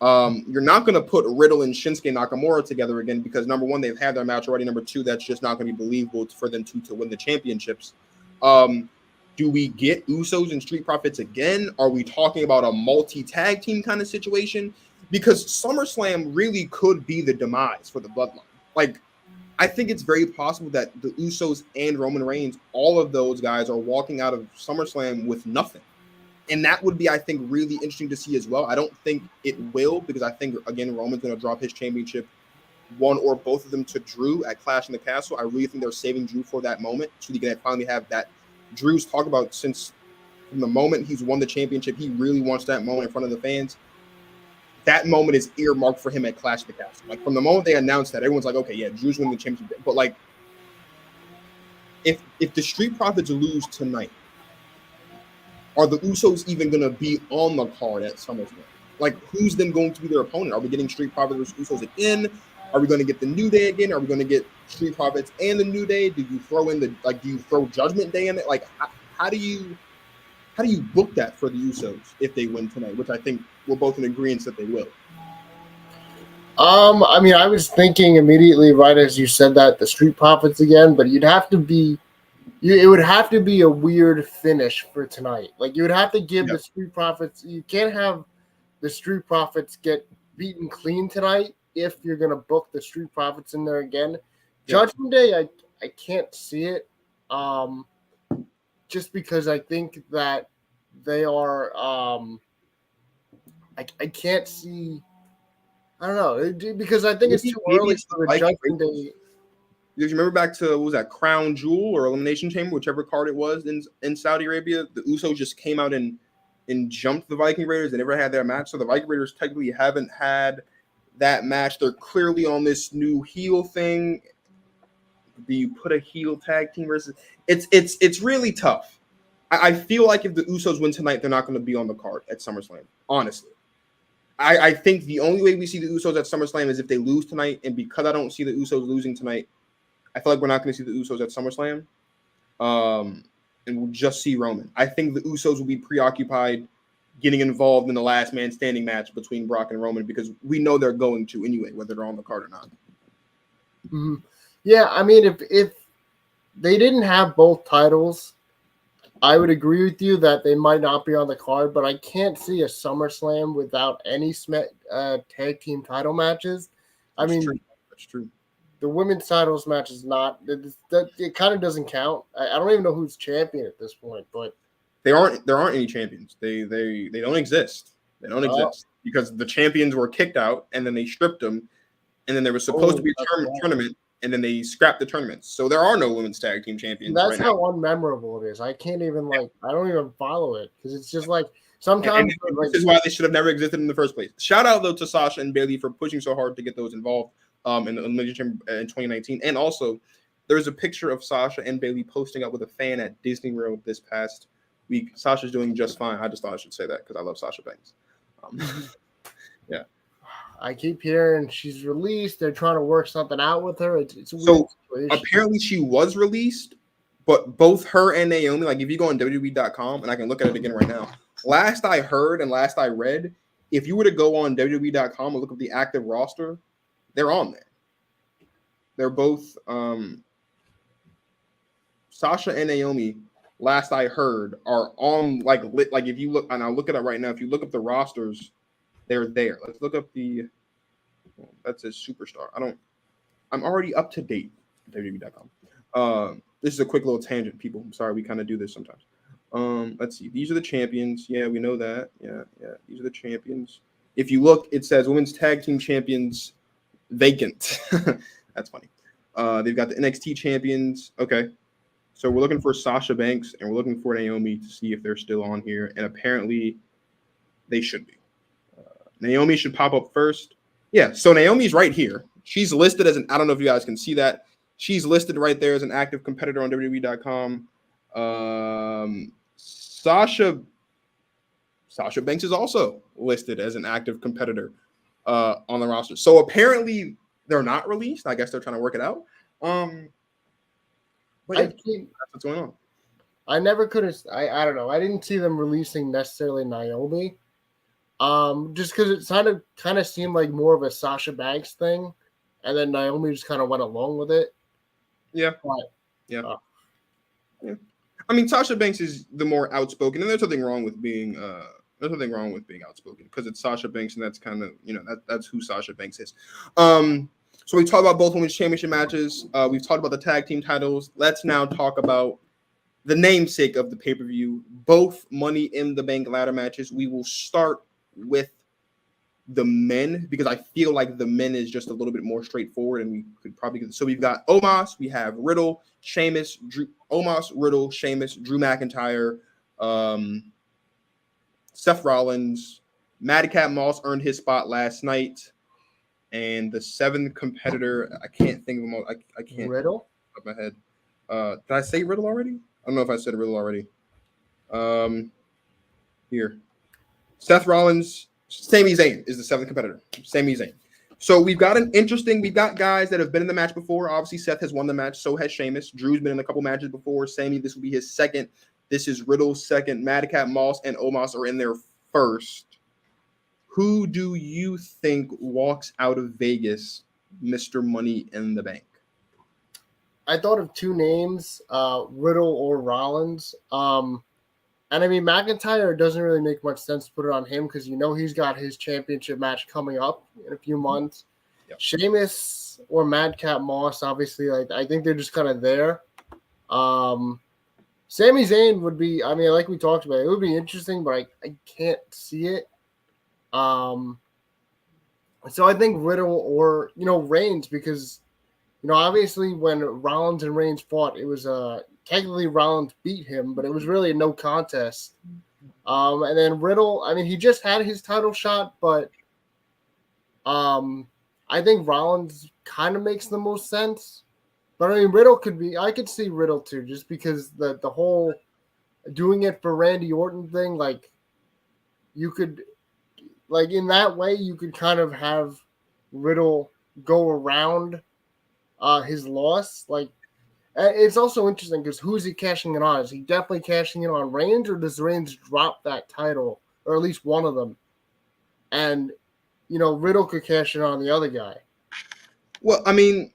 You're not going to put Riddle and Shinsuke Nakamura together again because, number one, they've had their match already. Number two, that's just not going to be believable for them to win the championships. Do we get Usos and Street Profits again? Are we talking about a multi-tag team kind of situation? Because SummerSlam really could be the demise for the Bloodline. Like, I think it's very possible that the Usos and Roman Reigns, all of those guys are walking out of SummerSlam with nothing. And that would be, I think, really interesting to see as well. I don't think it will because I think, again, Roman's going to drop his championship, one or both of them, to Drew at Clash in the Castle. I really think they're saving Drew for that moment so he can finally have that. Drew's talked about since from the moment he's won the championship, he really wants that moment in front of the fans. That moment is earmarked for him at Clash of the Castle. Like from the moment they announced that, everyone's like, okay, yeah, Drew's winning the championship. But like, if the Street Profits lose tonight, are the Usos even going to be on the card at SummerSlam? Like, who's then going to be their opponent? Are we getting Street Profits versus Usos again? Are we going to get the New Day again? Are we going to get Street Profits and the New Day? Do you throw in do you throw Judgment Day in it? Like, how do you book that for the Usos if they win tonight? Which I think we're both in agreement that they will. I mean, I was thinking immediately right as you said that the Street Profits again, but it would have to be a weird finish for tonight. Like you would have to give the Street Profits. You can't have the Street Profits get beaten clean tonight if you're gonna book the Street Profits in there again. Judgment Day, I can't see it. Just because I think that they are. I can't see. I don't know because I think it's too early for the Judgment Day. Because you remember back to what was that Crown Jewel or Elimination Chamber, whichever card it was in Saudi Arabia, the Usos just came out and jumped the Viking Raiders. They never had their match, so the Viking Raiders technically haven't had that match. They're clearly on this new heel thing. Do you put a heel tag team versus? It's really tough. I feel like if the Usos win tonight, they're not going to be on the card at SummerSlam. Honestly, I think the only way we see the Usos at SummerSlam is if they lose tonight, and because I don't see the Usos losing tonight, I feel like we're not going to see the Usos at SummerSlam, and we'll just see Roman. I think the Usos will be preoccupied getting involved in the last man standing match between Brock and Roman because we know they're going to anyway, whether they're on the card or not. Mm-hmm. Yeah, I mean, if they didn't have both titles, I would agree with you that they might not be on the card, but I can't see a SummerSlam without any tag team title matches. That's true. The women's titles match is not it kind of doesn't count. I don't even know who's champion at this point, but there aren't any champions. They don't exist. They don't exist because the champions were kicked out and then they stripped them, and then there was supposed to be a tournament, and then they scrapped the tournament. So there are no women's tag team champions. That's how unmemorable it is. I can't even I don't even follow it because it's just like sometimes this is why they should have never existed in the first place. Shout out though to Sasha and Bayley for pushing so hard to get those involved. In the Elimination Chamber in 2019, and also there's a picture of Sasha and Bayley posting up with a fan at Disney World this past week. Sasha's doing just fine. I just thought I should say that because I love Sasha Banks. Yeah, I keep hearing she's released. They're trying to work something out with her. It's a weird situation. Apparently she was released, but both her and Naomi, like if you go on WWE.com, and I can look at it again right now. Last I heard and last I read, if you were to go on WWE.com and look at the active roster, they're on there. They're both Sasha and Naomi. Last I heard, are on like if you look, and I'll look at it right now. If you look up the rosters, they're there. Let's look up the. That's a superstar. I'm already up to date. WWE.com. This is a quick little tangent, people. I'm sorry, we kind of do this sometimes. Let's see. These are the champions. Yeah, we know that. Yeah. These are the champions. If you look, it says women's tag team champions. Vacant. That's funny. They've got the NXT champions. Okay. So we're looking for Sasha Banks and we're looking for Naomi to see if they're still on here. And apparently they should be. Naomi should pop up first. Yeah. So Naomi's right here. She's listed as I don't know if you guys can see that. She's listed right there as an active competitor on WWE.com. Sasha Banks is also listed as an active competitor on the roster. So apparently they're not released. I guess they're trying to work it out. But yeah, that's what's going on. I never could have. I don't know. I didn't see them releasing necessarily Naomi. Just because it kind of seemed like more of a Sasha Banks thing, and then Naomi just kind of went along with it. Yeah. But, yeah. I mean, Sasha Banks is the more outspoken, and there's nothing wrong with being outspoken because it's Sasha Banks, and that's kind of that's who Sasha Banks is. So we talked about both women's championship matches. We've talked about the tag team titles. Let's now talk about the namesake of the pay-per-view, both Money in the Bank ladder matches. We will start with the men because I feel like the men is just a little bit more straightforward, and we could probably get. So we've got Omos, we have Riddle, Sheamus, Drew, Omos, Riddle, Sheamus, Drew McIntyre, Seth Rollins, Madcap Moss earned his spot last night, and the seventh competitor, I can't think of them all. I can't. Riddle? Off my head. Did I say Riddle already? I don't know if I said Riddle already. Here, Seth Rollins, Sami Zayn is the seventh competitor. Sami Zayn. So we've got guys that have been in the match before. Obviously, Seth has won the match. So has Sheamus. Drew's been in a couple matches before. Sami, this will be his second. This is Riddle's second. Madcap Moss and Omos are in there first. Who do you think walks out of Vegas, Mr. Money in the Bank? I thought of two names, Riddle or Rollins. And I mean, McIntyre doesn't really make much sense to put it on him because he's got his championship match coming up in a few months. Yep. Sheamus or Madcap Moss, obviously, I think they're just kind of there. Sami Zayn would be, I mean, like we talked about, it would be interesting, but I can't see it. So I think Riddle or, Reigns, because, obviously when Rollins and Reigns fought, it was technically Rollins beat him, but it was really a no contest. And then Riddle, I mean, he just had his title shot, but I think Rollins kind of makes the most sense. But I mean, I could see Riddle too, just because the whole doing it for Randy Orton thing, you could, in that way, you could kind of have Riddle go around his loss. It's also interesting because who is he cashing it on? Is he definitely cashing it on Reigns, or does Reigns drop that title, or at least one of them? And, Riddle could cash it on the other guy. Well, I mean,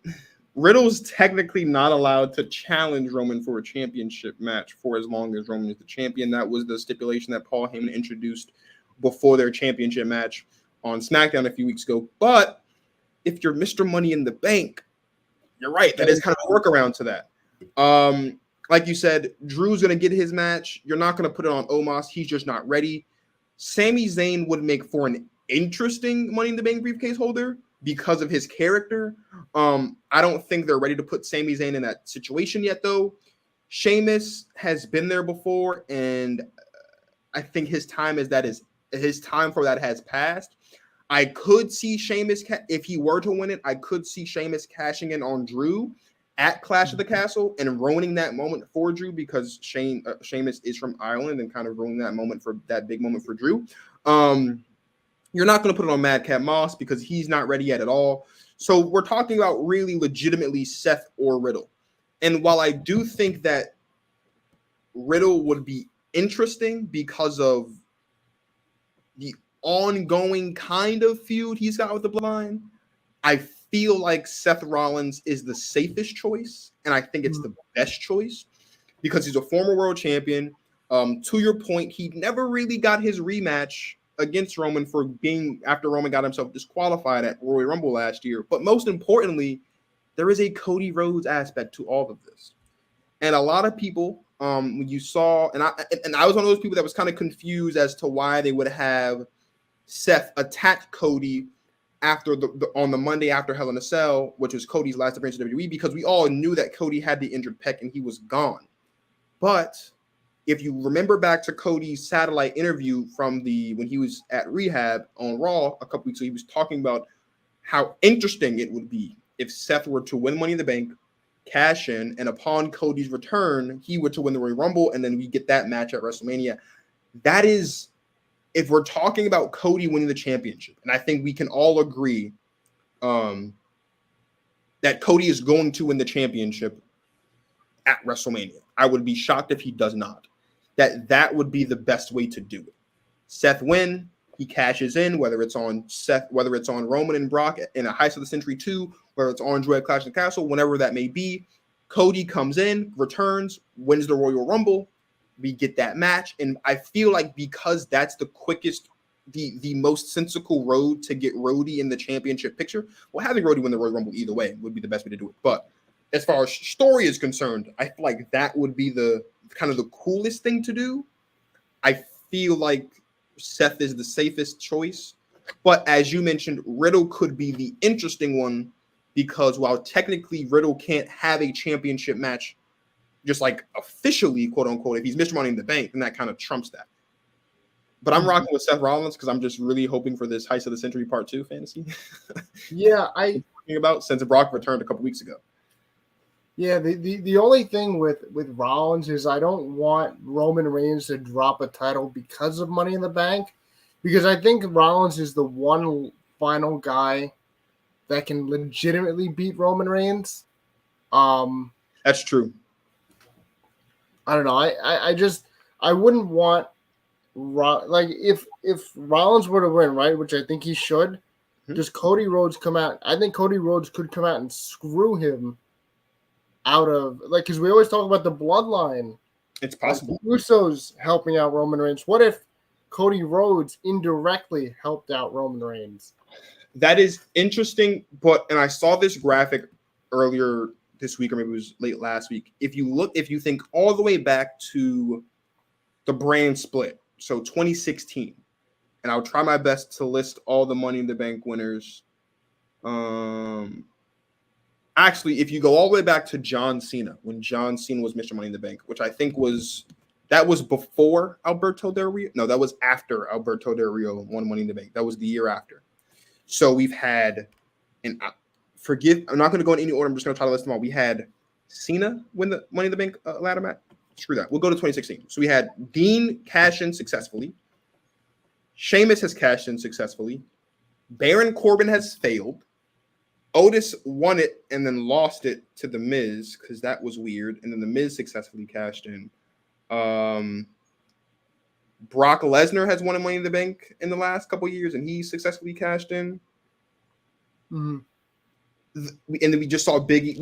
Riddle's technically not allowed to challenge Roman for a championship match for as long as Roman is the champion. That was the stipulation that Paul Heyman introduced before their championship match on SmackDown a few weeks ago. But if you're Mr. Money in the Bank, you're right. That is kind of a workaround to that. Like you said, Drew's going to get his match. You're not going to put it on Omos. He's just not ready. Sami Zayn would make for an interesting Money in the Bank briefcase holder because of his character. I don't think they're ready to put Sami Zayn in that situation yet, though. Sheamus has been there before, and I think his time for that has passed. I could see Sheamus, if he were to win it, I could see Sheamus cashing in on Drew at Clash of the Castle and ruining that moment for Drew because Sheamus is from Ireland and kind of ruining that big moment for Drew. You're not going to put it on Madcap Moss because he's not ready yet at all. So we're talking about really legitimately Seth or Riddle. And while I do think that Riddle would be interesting because of the ongoing kind of feud he's got with the Bloodline, I feel like Seth Rollins is the safest choice, and I think it's the best choice because he's a former world champion. To your point, he never really got his rematch against Roman after Roman got himself disqualified at Royal Rumble last year. But most importantly, there is a Cody Rhodes aspect to all of this. And a lot of people, when you saw, and I was one of those people that was kind of confused as to why they would have Seth attack Cody after on the Monday after Hell in a Cell, which was Cody's last appearance in WWE, because we all knew that Cody had the injured pec and he was gone. But if you remember back to Cody's satellite interview from when he was at rehab on Raw a couple weeks ago, he was talking about how interesting it would be if Seth were to win Money in the Bank, cash in, and upon Cody's return, he were to win the Royal Rumble, and then we get that match at WrestleMania. That is, if we're talking about Cody winning the championship, and I think we can all agree that Cody is going to win the championship at WrestleMania. I would be shocked if he does not. That would be the best way to do it. Seth win, he cashes in, whether it's on Roman and Brock in a Heist of the Century 2, whether it's on Drew at Clash of the Castle, whenever that may be. Cody comes in, returns, wins the Royal Rumble. We get that match, and I feel like because that's the quickest, the most sensical road to get Rhodey in the championship picture. Well, having Rhodey win the Royal Rumble either way would be the best way to do it. But as far as story is concerned, I feel like that would be the kind of the coolest thing to do. I feel like Seth is the safest choice, but as you mentioned, Riddle could be the interesting one because while technically Riddle can't have a championship match just like officially, quote unquote, if he's Mr. Money in the Bank, then that kind of trumps that. But I'm rocking with Seth Rollins because I'm just really hoping for this Heist of the Century Part 2 fantasy. Yeah, talking about since Brock returned a couple weeks ago. Yeah, the only thing with Rollins is I don't want Roman Reigns to drop a title because of Money in the Bank, because I think Rollins is the one final guy that can legitimately beat Roman Reigns. That's true. I don't know. I wouldn't want like if Rollins were to win, right, which I think he should. Does Cody Rhodes come out? I think Cody Rhodes could come out and screw him out of, like, because we always talk about the bloodline. It's possible. Like, Usos helping out Roman Reigns. What if Cody Rhodes indirectly helped out Roman Reigns? That is interesting, and I saw this graphic earlier this week, or maybe it was late last week. If you think all the way back to the brand split, so 2016, and I'll try my best to list all the Money in the Bank winners. Actually, if you go all the way back to John Cena, when John Cena was Mr. Money in the Bank, which I think was before Alberto Del Rio. No, that was after Alberto Del Rio won Money in the Bank. That was the year after. So we've had, and I'm not going to go in any order. I'm just going to try to list them all. We had Cena win the Money in the Bank ladder match. Screw that. We'll go to 2016. So we had Dean cash in successfully. Sheamus has cashed in successfully. Baron Corbin has failed. Otis won it and then lost it to The Miz because that was weird. And then The Miz successfully cashed in. Brock Lesnar has won a Money in the Bank in the last couple of years, and he successfully cashed in. Mm-hmm. And then we just saw Biggie.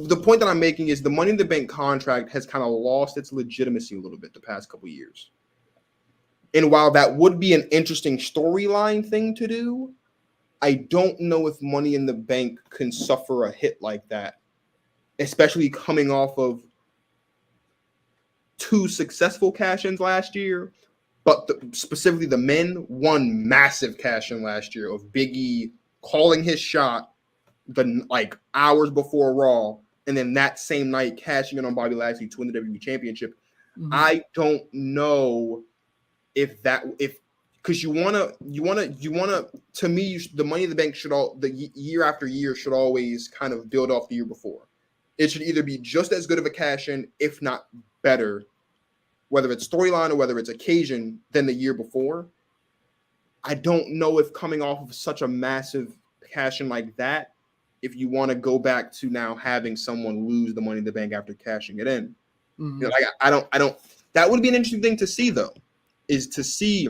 The point that I'm making is the Money in the Bank contract has kind of lost its legitimacy a little bit the past couple of years. And while that would be an interesting storyline thing to do, I don't know if Money in the Bank can suffer a hit like that, especially coming off of 2 successful cash-ins last year, but specifically the men, one massive cash-in last year of Big E calling his shot hours before Raw, and then that same night cashing in on Bobby Lashley to win the WWE Championship. Mm-hmm. I don't know if because you wanna to me the Money in the Bank year after year should always kind of build off the year before. It should either be just as good of a cash-in, if not better, whether it's storyline or whether it's occasion, than the year before. I don't know if coming off of such a massive cash-in like that, if you want to go back to now having someone lose the Money in the Bank after cashing it in. Mm-hmm. I don't. That would be an interesting thing to see, though, is to see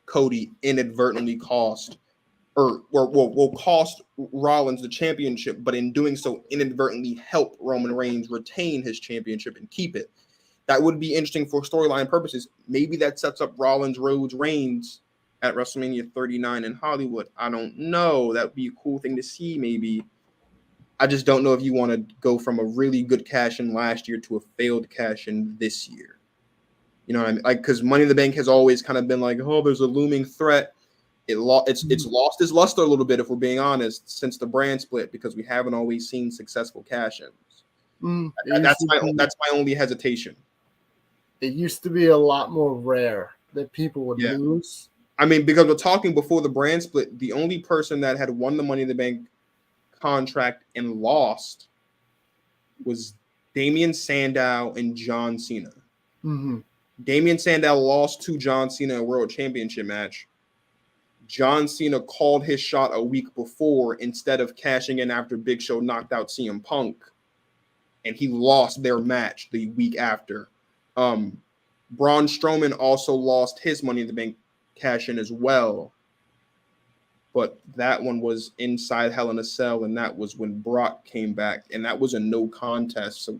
Cody inadvertently cost will cost Rollins the championship, but in doing so inadvertently help Roman Reigns retain his championship and keep it. That would be interesting for storyline purposes. Maybe that sets up Rollins, Rhodes, Reigns at WrestleMania 39 in Hollywood. I don't know. That would be a cool thing to see, maybe. I just don't know if you want to go from a really good cash-in last year to a failed cash-in this year. You know what I mean? Like, because Money in the Bank has always kind of been like, oh, there's a looming threat. It's lost its luster a little bit, if we're being honest, since the brand split, because we haven't always seen successful cash-ins. That's my only hesitation. It used to be a lot more rare that people would lose. I mean, because we're talking before the brand split, the only person that had won the Money in the Bank contract and lost was Damian Sandow and John Cena. Mm-hmm. Damian Sandow lost to John Cena in a World Championship match. John Cena called his shot a week before instead of cashing in after Big Show knocked out CM Punk, and he lost their match the week after. Braun Strowman also lost his Money in the Bank cash in as well, but that one was inside Hell in a Cell, and that was when Brock came back, and that was a no contest. So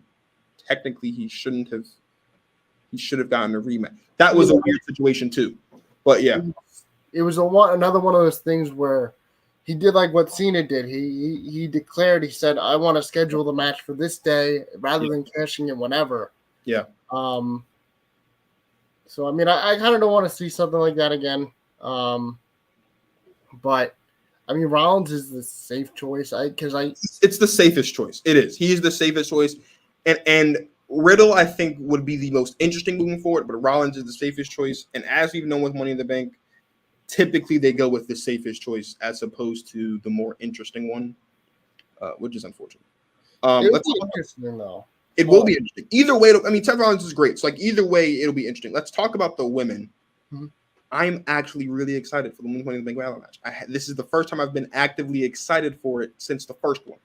technically, he should have gotten a rematch. That was a weird situation too, but yeah, it was another one of those things where he did like what Cena did. He declared. He said, "I want to schedule the match for this day rather than cashing it whenever." Yeah. So I mean, I kind of don't want to see something like that again. But I mean, Rollins is the safe choice. It's the safest choice. It is. He is the safest choice, and Riddle, I think, would be the most interesting moving forward, but Rollins is the safest choice. And as we've known with Money in the Bank, typically they go with the safest choice as opposed to the more interesting one, which is unfortunate. Let's be interesting, though. It will be interesting. Either way, I mean, Seth Rollins is great. So, like, either way, it'll be interesting. Let's talk about the women. Mm-hmm. I'm actually really excited for the Women's Money in the Bank Battle match. This is the first time I've been actively excited for it since the first one.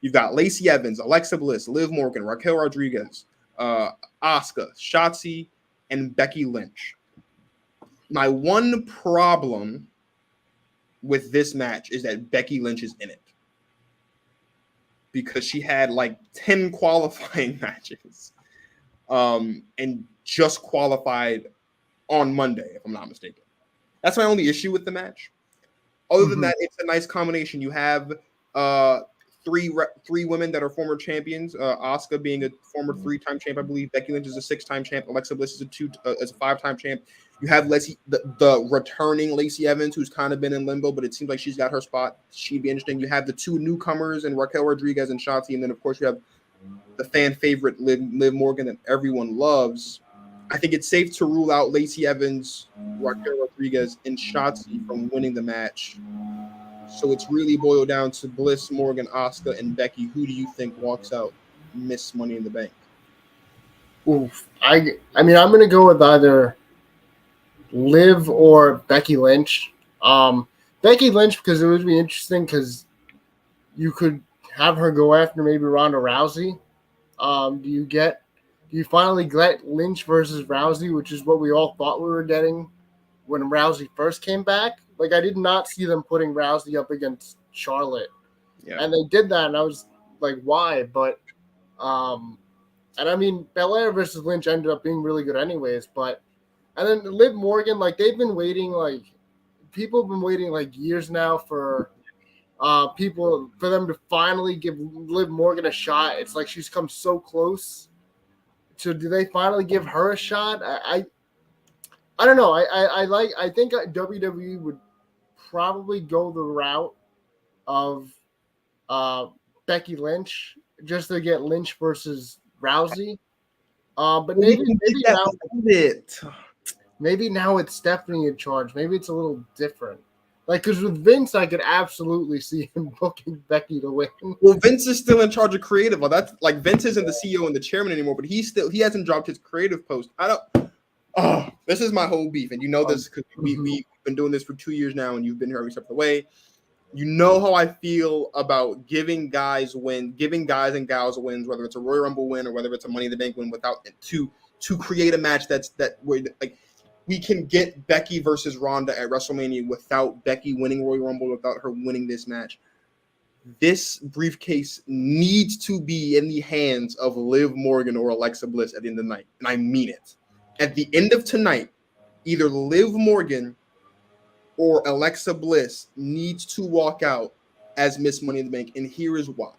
You've got Lacey Evans, Alexa Bliss, Liv Morgan, Raquel Rodriguez, Asuka, Shotzi, and Becky Lynch. My one problem with this match is that Becky Lynch is in it, because she had like 10 qualifying matches and just qualified on Monday, if I'm not mistaken. That's my only issue with the match. Other than that, it's a nice combination. You have three women that are former champions. Asuka being a former 3-time champ, I believe. Becky Lynch is a 6-time champ. Alexa Bliss is a 5-time champ. You have the returning Lacey Evans, who's kind of been in limbo, but it seems like she's got her spot. She'd be interesting. You have the 2 newcomers, and Raquel Rodriguez and Shotzi, and then of course you have the fan favorite Liv Morgan that everyone loves. I think it's safe to rule out Lacey Evans, Raquel Rodriguez, and Shotzi from winning the match. So it's really boiled down to Bliss, Morgan, Asuka, and Becky. Who do you think walks out Miss Money in the Bank? Oof. I mean, I'm going to go with either Liv or Becky Lynch. Becky Lynch, because it would be interesting, because you could have her go after maybe Ronda Rousey. Do you finally get Lynch versus Rousey, which is what we all thought we were getting when Rousey first came back? Like, I did not see them putting Rousey up against Charlotte. Yeah. And they did that, and I was like, why? But, and I mean, Belair versus Lynch ended up being really good anyways, but, and then Liv Morgan, like, they've been waiting, like, people have been waiting, like, years now for them to finally give Liv Morgan a shot. It's like she's come so close. So do they finally give her a shot? I don't know. I think WWE would probably go the route of Becky Lynch just to get Lynch versus Rousey. But maybe now it's Stephanie in charge. Maybe it's a little different. Like, because with Vince, I could absolutely see him booking Becky to win. Well, Vince is still in charge of creative. Well, that's like Vince isn't the CEO and the chairman anymore, but he hasn't dropped his creative post. This is my whole beef, and you know this because we've been doing this for 2 years now, and you've been here every step of the way. You know how I feel about giving guys and gals wins, whether it's a Royal Rumble win or whether it's a Money in the Bank win, without to create a match that where like we can get Becky versus Ronda at WrestleMania without Becky winning Royal Rumble, without her winning this match. This briefcase needs to be in the hands of Liv Morgan or Alexa Bliss at the end of the night, and I mean it. At the end of tonight, either Liv Morgan or Alexa Bliss needs to walk out as Miss Money in the Bank, and here is why.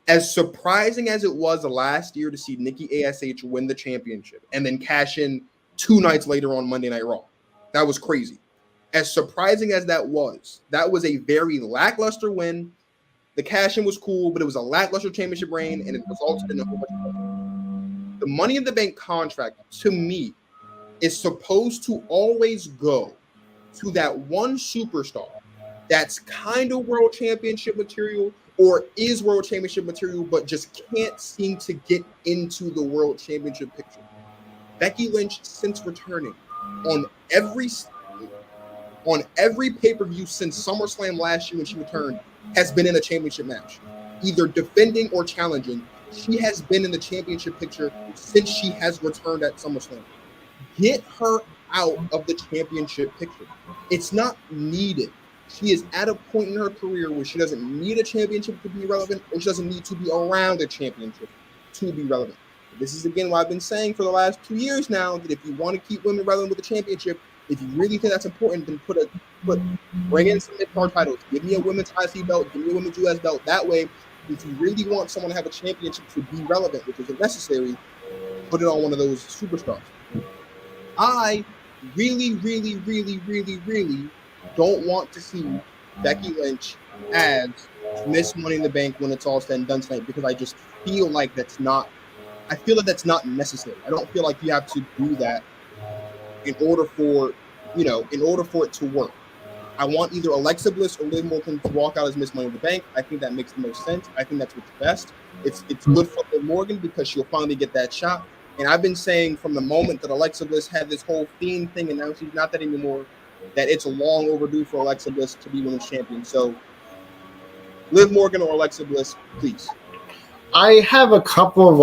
As surprising as it was last year to see Nikki ASH win the championship and then cash in 2 nights later on Monday Night Raw, that was crazy. As surprising as that was a very lackluster win. The cash-in was cool, but it was a lackluster championship reign, and it resulted in a whole bunch of money. The Money in the Bank contract, to me, is supposed to always go to that one superstar that's kind of world championship material or is world championship material, but just can't seem to get into the world championship picture. Becky Lynch, since returning on every pay-per-view since SummerSlam last year when she returned, has been in a championship match, either defending or challenging. She has been in the championship picture since she has returned at SummerSlam. Get her out of the championship picture. It's not needed. She is at a point in her career where she doesn't need a championship to be relevant, or she doesn't need to be around a championship to be relevant. This is, again, what I've been saying for the last 2 years now, that if you want to keep women relevant with the championship, if you really think that's important, then bring in some mid-card titles. Give me a women's IC belt. Give me a women's US belt. That way, if you really want someone to have a championship to be relevant, which isn't necessary, put it on one of those superstars. I really, really, really, really, really don't want to see Becky Lynch as Miss Money in the Bank when it's all said and done tonight, because I just feel like that's not I feel that that's not necessary. I don't feel like you have to do that in order for it to work. I want either Alexa Bliss or Liv Morgan to walk out as Miss Money in the Bank. I think that makes the most sense. I think that's what's best. It's good for Liv Morgan because she'll finally get that shot. And I've been saying from the moment that Alexa Bliss had this whole Fiend thing, and now she's not that anymore, that it's long overdue for Alexa Bliss to be women's champion. So Liv Morgan or Alexa Bliss, please. I have a couple of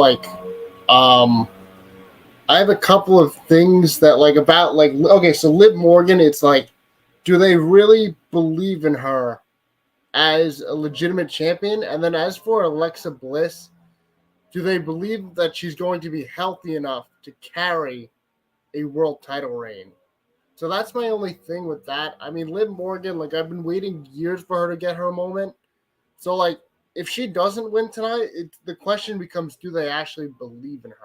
things that about okay, so Liv Morgan, it's like, do they really believe in her as a legitimate champion? And then as for Alexa Bliss, do they believe that she's going to be healthy enough to carry a world title reign? So that's my only thing with that. I mean, Liv Morgan, I've been waiting years for her to get her moment. So if she doesn't win tonight, the question becomes, do they actually believe in her?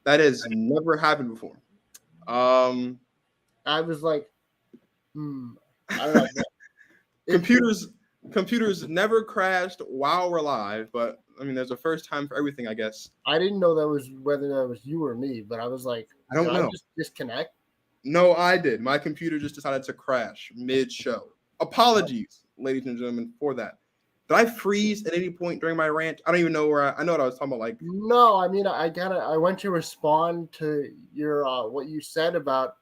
That has never happened before. I was like, I don't know. Computers never crashed while we're live, but I mean, there's a first time for everything, I guess. I didn't know whether that was you or me, but I was like, I don't know. I just disconnect? No, I did. My computer just decided to crash mid-show. Apologies, ladies and gentlemen, for that. Did I freeze at any point during my rant? I don't even know where I know what I was talking about. No, I mean, I went to respond to your what you said about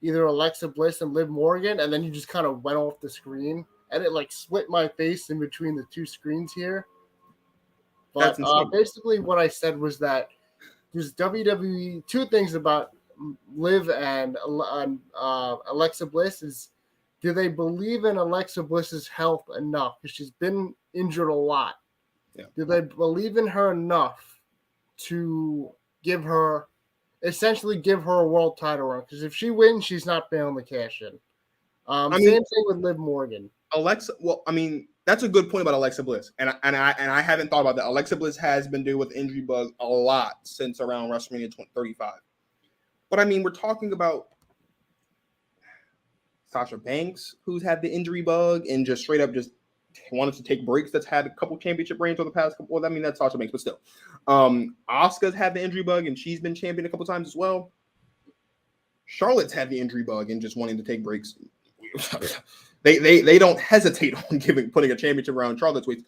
either Alexa Bliss and Liv Morgan, and then you just kind of went off the screen, and it split my face in between the two screens here. But basically, what I said was that there's WWE, two things about Liv and Alexa Bliss is, do they believe in Alexa Bliss's health enough? Because she's been injured a lot. Yeah. Do they believe in her enough to essentially give her a world title run? Because if she wins, she's not failing to cash in. Same thing with Liv Morgan. Alexa, well, I mean, that's a good point about Alexa Bliss, and I haven't thought about that. Alexa Bliss has been dealing with injury bug a lot since around WrestleMania 35. But I mean, we're talking about Sasha Banks, who's had the injury bug and just straight up just wanted to take breaks. That's had a couple championship reigns over the past couple. Well, I mean, that's Sasha Banks, but still, Asuka's had the injury bug and she's been champion a couple times as well. Charlotte's had the injury bug and just wanting to take breaks. They don't hesitate on putting a championship around Charlotte's waist.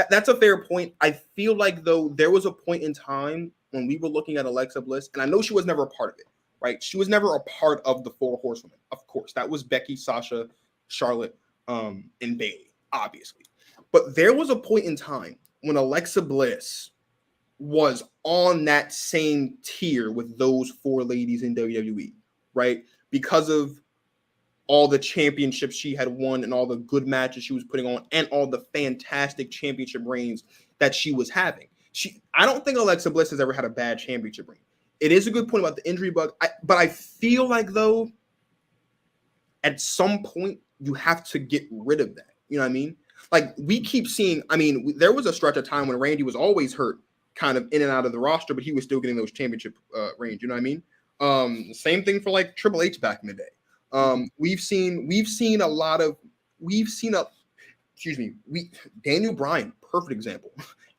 That's a fair point. I feel like though there was a point in time when we were looking at Alexa Bliss, and I know she was never a part of it, right? She was never a part of the Four Horsewomen. Of course, that was Becky, Sasha, Charlotte, and Bayley, obviously. But there was a point in time when Alexa Bliss was on that same tier with those four ladies in WWE, right? Because of all the championships she had won and all the good matches she was putting on and all the fantastic championship reigns that she was having. I don't think Alexa Bliss has ever had a bad championship reign. It is a good point about the injury bug, but I feel like, though, at some point, you have to get rid of that. You know what I mean? We keep seeing, there was a stretch of time when Randy was always hurt, kind of in and out of the roster, but he was still getting those championship reigns. You know what I mean? Same thing for Triple H back in the day. We've seen Daniel Bryan, perfect example.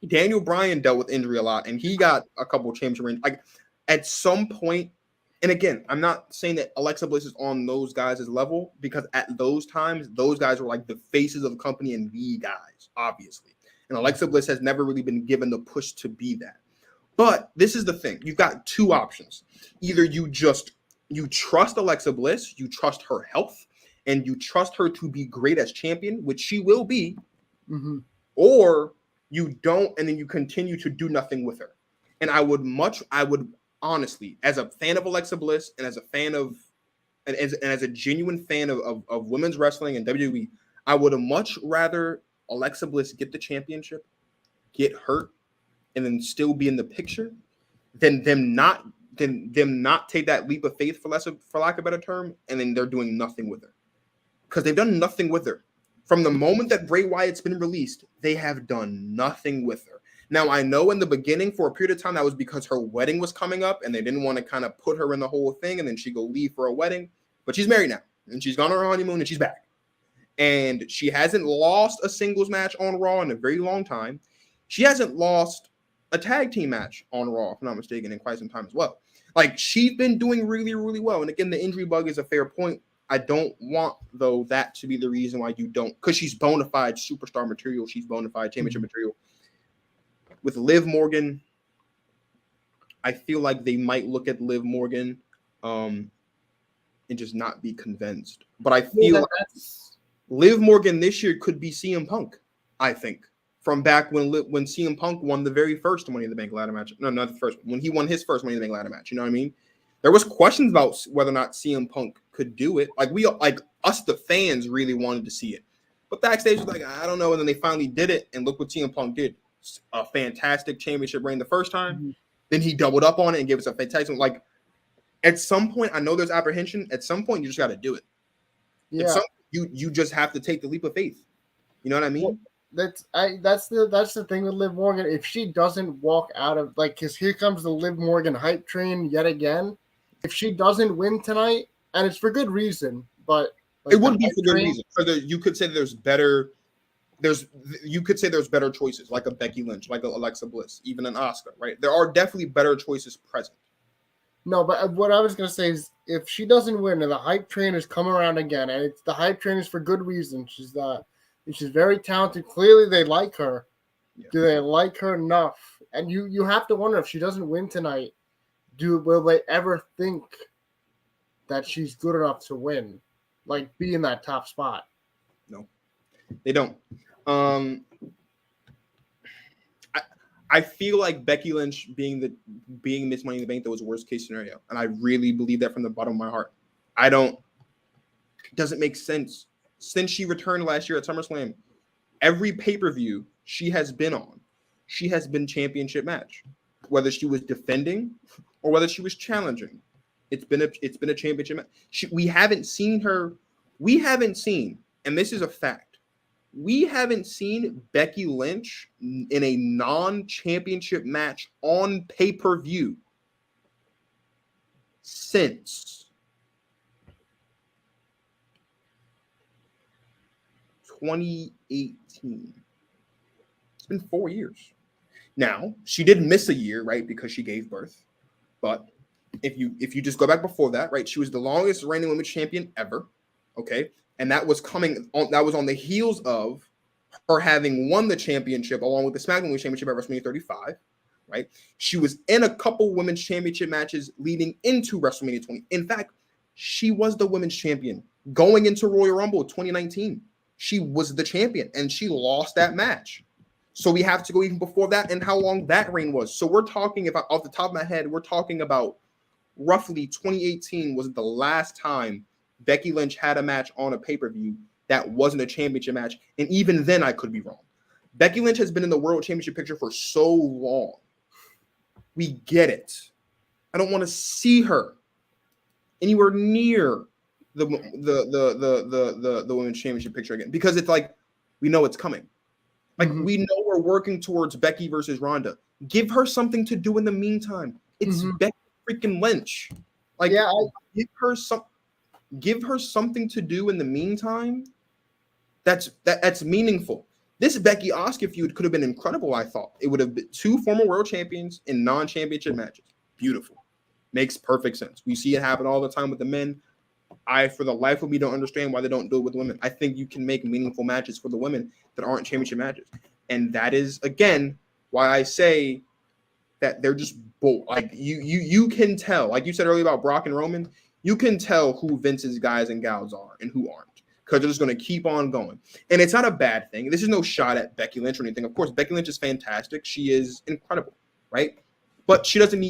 Daniel Bryan dealt with injury a lot, and he got a couple of championship rings. At some point, and again, I'm not saying that Alexa Bliss is on those guys' level, because at those times, those guys were the faces of the company and the guys, obviously. And Alexa Bliss has never really been given the push to be that. But this is the thing. You've got two options. Either you trust Alexa Bliss, you trust her health, and you trust her to be great as champion, which she will be, or you don't, and then you continue to do nothing with her. And I would honestly, as a fan of Alexa Bliss and as a fan of, and as a genuine fan of women's wrestling and WWE, I would have much rather Alexa Bliss get the championship, get hurt, and then still be in the picture than them not take that leap of faith, for lack of a better term, and then they're doing nothing with her. Because they've done nothing with her From the moment that Bray Wyatt's been released, they have done nothing with her. Now, I know in the beginning, for a period of time, that was because her wedding was coming up and they didn't want to kind of put her in the whole thing and then she'd go leave for a wedding. But she's married now and she's gone on her honeymoon and she's back. And she hasn't lost a singles match on Raw in a very long time. She hasn't lost a tag team match on Raw, if I'm not mistaken, in quite some time as well. Like, she's been doing really, really well. And again, the injury bug is a fair point. I don't want, though, that to be the reason why you don't, because she's bona fide superstar material. She's bona fide championship material. With Liv Morgan, I feel like they might look at Liv Morgan and just not be convinced. But I feel like Liv Morgan this year could be CM Punk, I think, from back when CM Punk won the very first Money in the Bank ladder match. No, not the first. When he won his first Money in the Bank ladder match, you know what I mean? There was questions about whether or not CM Punk could do it. Like us, the fans, really wanted to see it. But backstage was like, I don't know. And then they finally did it. And look what CM Punk did. A fantastic championship reign the first time. Mm-hmm. Then he doubled up on it and gave us a fantastic. Like, at some point, I know there's apprehension. At some point, you just got to do it. Yeah. You just have to take the leap of faith. You know what I mean? Well, that's the thing with Liv Morgan. If she doesn't walk out of, like, because here comes the Liv Morgan hype train yet again. If she doesn't win tonight, and it's for good reason, but like, it would be for good reason. You could say there's better choices, like a Becky Lynch, like a Alexa Bliss, even an Asuka, right? There are definitely better choices present. No, but what I was gonna say is, if she doesn't win and the hype train has come around again, and the hype train is for good reason, she's very talented. Clearly, they like her. Yeah. Do they like her enough? And you have to wonder, if she doesn't win tonight, will they ever think that she's good enough to win, like be in that top spot? No, they don't. I feel like Becky Lynch being Miss Money in the Bank, that was worst case scenario, and I really believe that from the bottom of my heart. It doesn't make sense. Since she returned last year at SummerSlam, every pay-per-view she has been on, she has been championship match, whether she was defending or whether she was challenging. It's been a championship match. We haven't seen, and this is a fact, we haven't seen Becky Lynch in a non-championship match on pay-per-view since 2018. It's been 4 years. Now, she did miss a year, right, because she gave birth. But if you just go back before that, right, she was the longest reigning women's champion ever, okay? And that was on the heels of her having won the championship along with the SmackDown Women's Championship at WrestleMania 35, right? She was in a couple women's championship matches leading into WrestleMania 20. In fact, she was the women's champion going into Royal Rumble 2019. She was the champion, and she lost that match. So we have to go even before that and how long that reign was. So we're talking about, off the top of my head, we're talking about roughly 2018 was the last time Becky Lynch had a match on a pay-per-view that wasn't a championship match. And even then, I could be wrong. Becky Lynch has been in the world championship picture for so long. We get it. I don't want to see her anywhere near the women's championship picture again, because it's like, we know it's coming. Like, we know we're working towards Becky versus Ronda. Give her something to do in the meantime. It's Becky freaking Lynch. Like, yeah, give her something to do in the meantime. That's meaningful. This Becky Asuka feud could have been incredible. I thought it would have been two former world champions in non-championship matches. Beautiful, makes perfect sense. We see it happen all the time with the men. For the life of me, don't understand why they don't do it with women. I think you can make meaningful matches for the women that aren't championship matches, and that is again why I say that they're just like you can tell, like you said earlier about Brock and Roman, you can tell who Vince's guys and gals are and who aren't, because they're just going to keep on going. And it's not a bad thing. This is no shot at Becky Lynch or anything. Of course, Becky Lynch is fantastic. She is incredible, right? But she doesn't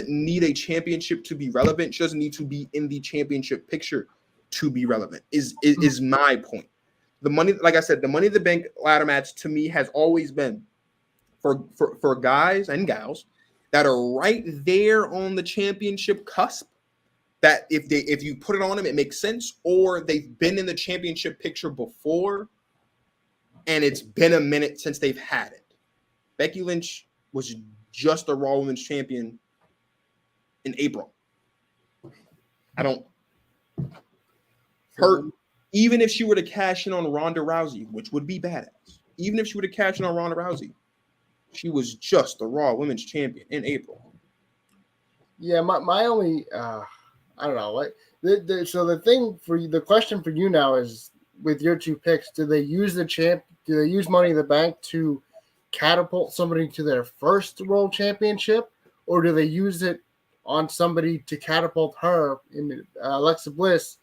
need a championship to be relevant. She doesn't need to be in the championship picture to be relevant. Is my point. The money, like I said, the Money in the Bank ladder match to me has always been for guys and gals that are right there on the championship cusp. That if you put it on them, it makes sense, or they've been in the championship picture before, and it's been a minute since they've had it. Becky Lynch was just a Raw Women's Champion in April. Even if she were to cash in on Ronda Rousey, which would be badass, even if she were to cash in on Ronda Rousey, she was just the Raw Women's Champion in April. Yeah, my only, I don't know. So the question for you now is, with your two picks, do they use Money in the Bank to catapult somebody to their first world championship, or do they use it on somebody to catapult her, in Alexa Bliss,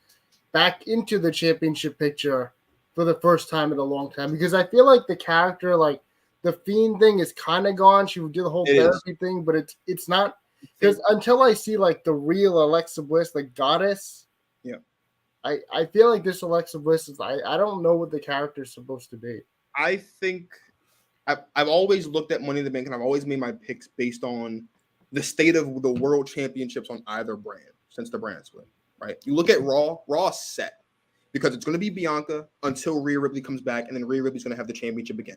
back into the championship picture for the first time in a long time? Because I feel like the character, like the Fiend thing, is kind of gone. She would do the whole therapy thing, but it's not, because until I see like the real Alexa Bliss, the goddess, yeah, I feel like this Alexa Bliss is, I don't know what the character is supposed to be. I think I've always looked at Money in the Bank, and I've always made my picks based on the state of the world championships on either brand since the brand split, right? You look at Raw's set, because it's going to be Bianca until Rhea Ripley comes back, and then Rhea Ripley's going to have the championship again.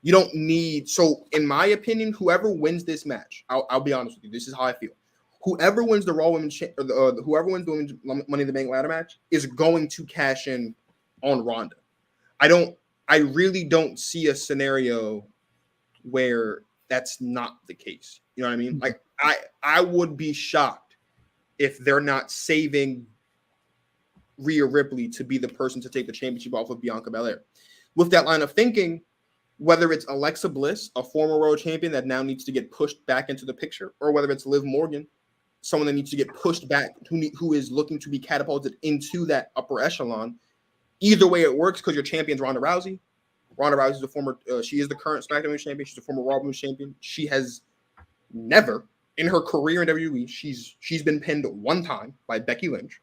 You don't need, so in my opinion, whoever wins this match, I'll be honest with you, this is how I feel. Whoever wins the Raw Women's, whoever wins the Women's Money in the Bank ladder match is going to cash in on Ronda. I really don't see a scenario where that's not the case. You know what I mean? Like I would be shocked if they're not saving Rhea Ripley to be the person to take the championship off of Bianca Belair. With that line of thinking, whether it's Alexa Bliss, a former world champion that now needs to get pushed back into the picture, or whether it's Liv Morgan, someone that needs to get pushed back, who is looking to be catapulted into that upper echelon, either way it works, because your champion's Ronda Rousey. Ronda Rousey is a former, she is the current SmackDown Women's Champion. She's a former Raw Women's Champion. She has never, in her career in WWE, she's been pinned one time by Becky Lynch.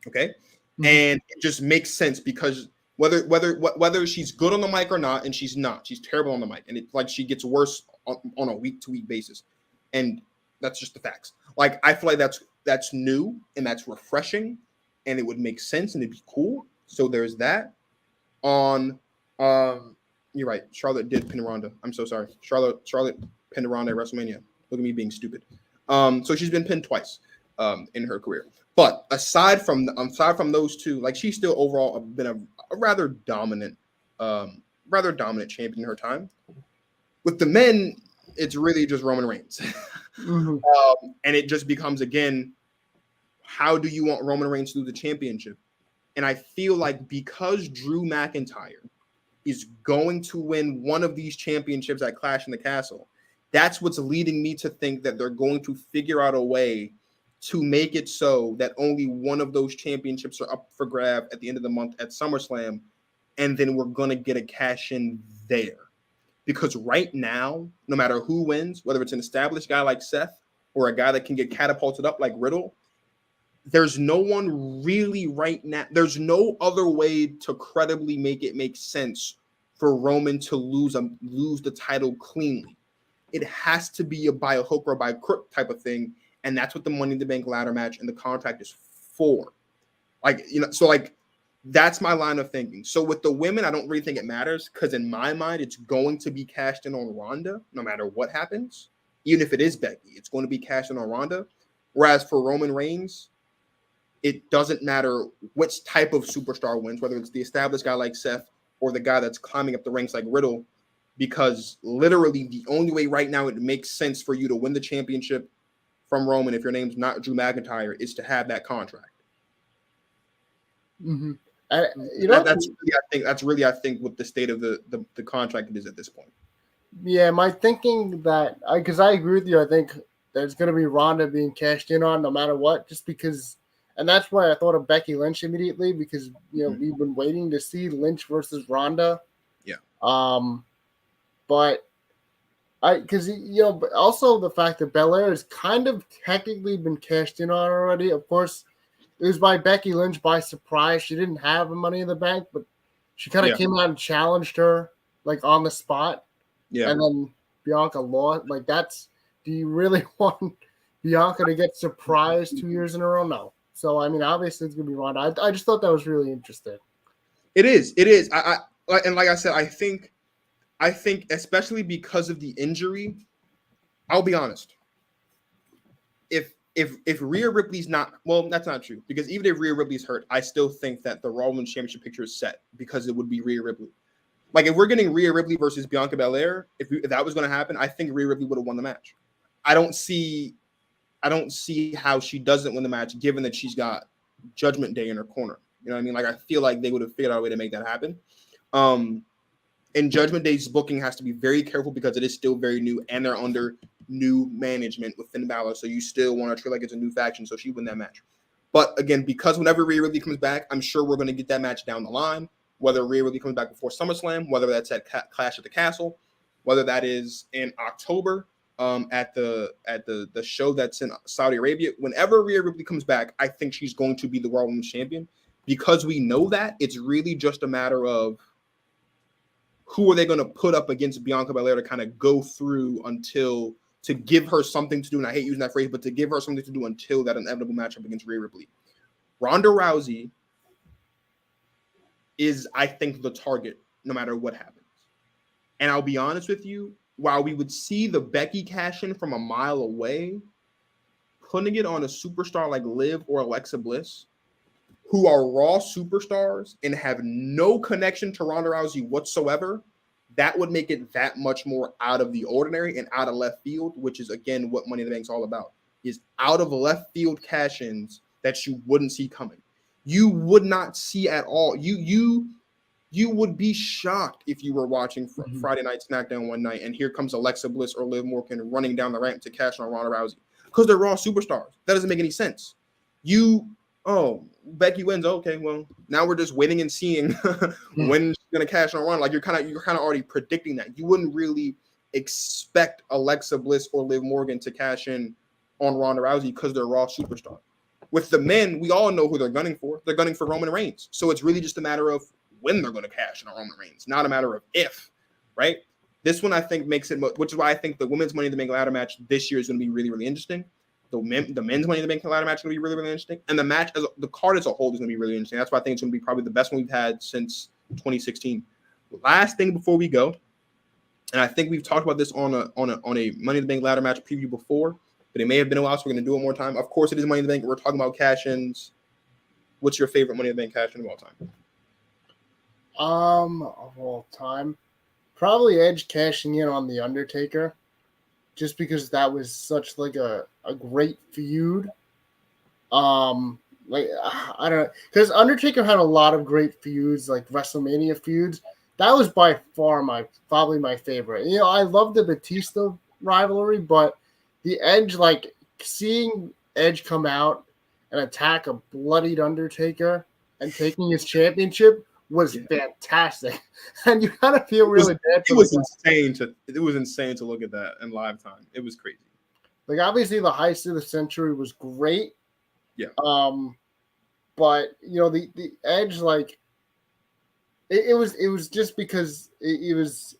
Okay? Mm-hmm. And it just makes sense, because whether she's good on the mic or not, and she's not. She's terrible on the mic. And it's like she gets worse on a week-to-week basis. And that's just the facts. Like, I feel like that's new, and that's refreshing, and it would make sense, and it'd be cool. So there's that. You're right. Charlotte did pin Ronda. I'm so sorry. Charlotte pinned Ronda at WrestleMania. Look at me being stupid. So she's been pinned twice in her career. But aside from those two, like, she's still overall been a rather dominant champion in her time. With the men, it's really just Roman Reigns. Mm-hmm. And it just becomes, again, how do you want Roman Reigns to do the championship? And I feel like because Drew McIntyre is going to win one of these championships at Clash in the Castle, that's what's leading me to think that they're going to figure out a way to make it so that only one of those championships are up for grab at the end of the month at SummerSlam, and then we're going to get a cash in there. Because right now, no matter who wins, whether it's an established guy like Seth or a guy that can get catapulted up like Riddle, there's no one really right now. There's no other way to credibly make it make sense for Roman to lose the title cleanly. It has to be by a hook or by a crook type of thing, and that's what the Money in the Bank ladder match and the contract is for. Like, you know, so like that's my line of thinking. So with the women, I don't really think it matters, because in my mind, it's going to be cashed in on Ronda no matter what happens. Even if it is Becky, it's going to be cashed in on Ronda. Whereas for Roman Reigns, it doesn't matter which type of superstar wins, whether it's the established guy like Seth or the guy that's climbing up the ranks like Riddle, because literally the only way right now it makes sense for you to win the championship from Roman, if your name's not Drew McIntyre, is to have that contract. Mm-hmm. That's really what the state of the contract is at this point. Yeah, my thinking that, because I agree with you, I think there's going to be Ronda being cashed in on no matter what, just because. And that's why I thought of Becky Lynch immediately, because, you know, we've been waiting to see Lynch versus Ronda. Yeah. But because, you know, but also the fact that Belair has kind of technically been cashed in on already. Of course, it was by Becky Lynch by surprise. She didn't have a Money in the Bank, but she kind of came out and challenged her, like, on the spot. Yeah. And then Bianca lost. Like, do you really want Bianca to get surprised 2 years in a row? No. So, I mean, obviously it's going to be Ronda. I just thought that was really interesting. It is. like I said, I think especially because of the injury, I'll be honest. If Rhea Ripley's not, well, that's not true, because even if Rhea Ripley's hurt, I still think that the Raw Women's Championship picture is set because it would be Rhea Ripley. Like if we're getting Rhea Ripley versus Bianca Belair, if that was going to happen, I think Rhea Ripley would have won the match. I don't see how she doesn't win the match, given that she's got Judgment Day in her corner. You know what I mean? Like I feel like they would have figured out a way to make that happen. And Judgment Day's booking has to be very careful because it is still very new and they're under new management with Finn Balor. So you still want to treat like it's a new faction. So she win that match. But again, because whenever Rhea Ripley comes back, I'm sure we're going to get that match down the line. Whether Rhea Ripley comes back before SummerSlam, whether that's at Clash at the Castle, whether that is in October at the show that's in Saudi Arabia. Whenever Rhea Ripley comes back, I think she's going to be the Raw Women's Champion. Because we know that, it's really just a matter of who are they going to put up against Bianca Belair to kind of go through until to give her something to do. And I hate using that phrase, but to give her something to do until that inevitable matchup against Rhea Ripley. Ronda Rousey is, I think, the target no matter what happens. And I'll be honest with you, while we would see the Becky cash in from a mile away, putting it on a superstar like Liv or Alexa Bliss, who are Raw superstars and have no connection to Ronda Rousey whatsoever, that would make it that much more out of the ordinary and out of left field, which is, again, what Money in the Bank is all about, is out of left field cash-ins that you wouldn't see coming. You would not see at all. You would be shocked if you were watching Friday Night SmackDown one night and here comes Alexa Bliss or Liv Morgan running down the ramp to cash on Ronda Rousey because they're Raw superstars. That doesn't make any sense. Becky wins. Okay, well, now we're just waiting and seeing when she's gonna cash on Ronda. Like you're kind of already predicting that. You wouldn't really expect Alexa Bliss or Liv Morgan to cash in on Ronda Rousey because they're Raw superstars. With the men, we all know who they're gunning for. They're gunning for Roman Reigns. So it's really just a matter of when they're going to cash in on Roman Reigns, not a matter of if, right? This one I think makes it, which is why I think the women's Money in the Bank ladder match this year is going to be really, really interesting. The men's Money in the Bank ladder match is going to be really, really interesting. And the card as a whole is going to be really interesting. That's why I think it's going to be probably the best one we've had since 2016. Last thing before we go, and I think we've talked about this on a Money in the Bank ladder match preview before, but it may have been a while, so we're going to do it more time. Of course, it is Money in the Bank. We're talking about cash-ins. What's your favorite Money in the Bank cash-in of all time? Of all time, probably Edge cashing in on the Undertaker, just because that was such like a great feud. Like I don't know, because Undertaker had a lot of great feuds, like WrestleMania feuds. That was by far probably my favorite. You know, I love the Batista rivalry, but the Edge, like seeing Edge come out and attack a bloodied Undertaker and taking his championship was fantastic, and you kind of feel really bad. It was insane to look at that in live time. It was crazy. Like obviously, the heist of the century was great. Yeah. But you know the Edge, like it was just because it was.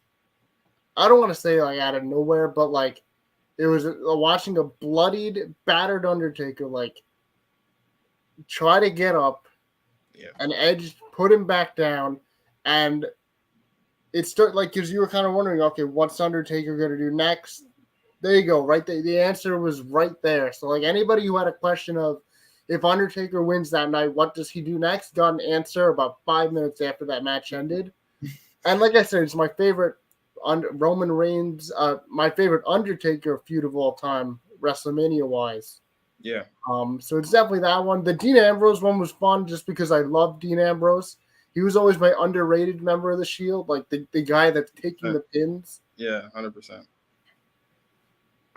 I don't want to say like out of nowhere, but like it was watching a bloodied, battered Undertaker like try to get up. Yeah. And Edge put him back down, and it started like because you were kind of wondering, okay, what's Undertaker gonna do next? There you go, right there. The answer was right there. So like anybody who had a question of if Undertaker wins that night, what does he do next? Got an answer about 5 minutes after that match ended. And like I said, it's my favorite Roman Reigns, my favorite Undertaker feud of all time, WrestleMania wise. Yeah. So it's definitely that one. The Dean Ambrose one was fun just because I love Dean Ambrose. He was always my underrated member of the Shield, like the guy that's taking the pins. Yeah, 100%.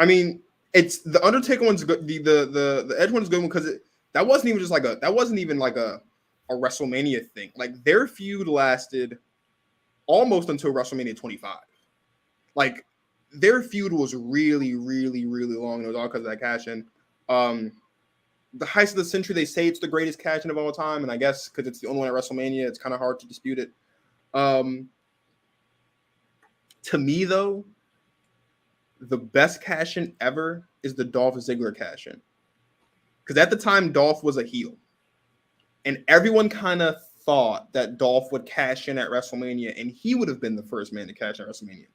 I mean, it's the Undertaker one's good. The Edge one's good because that wasn't even like a WrestleMania thing. Like their feud lasted almost until WrestleMania 25. Like their feud was really, really, really long. It was all because of that cash in. The heist of the century, they say it's the greatest cash-in of all time, and I guess because it's the only one at WrestleMania, it's kind of hard to dispute it. To me, though, the best cash-in ever is the Dolph Ziggler cash-in. Because at the time, Dolph was a heel. And everyone kind of thought that Dolph would cash in at WrestleMania, and he would have been the first man to cash in at WrestleMania.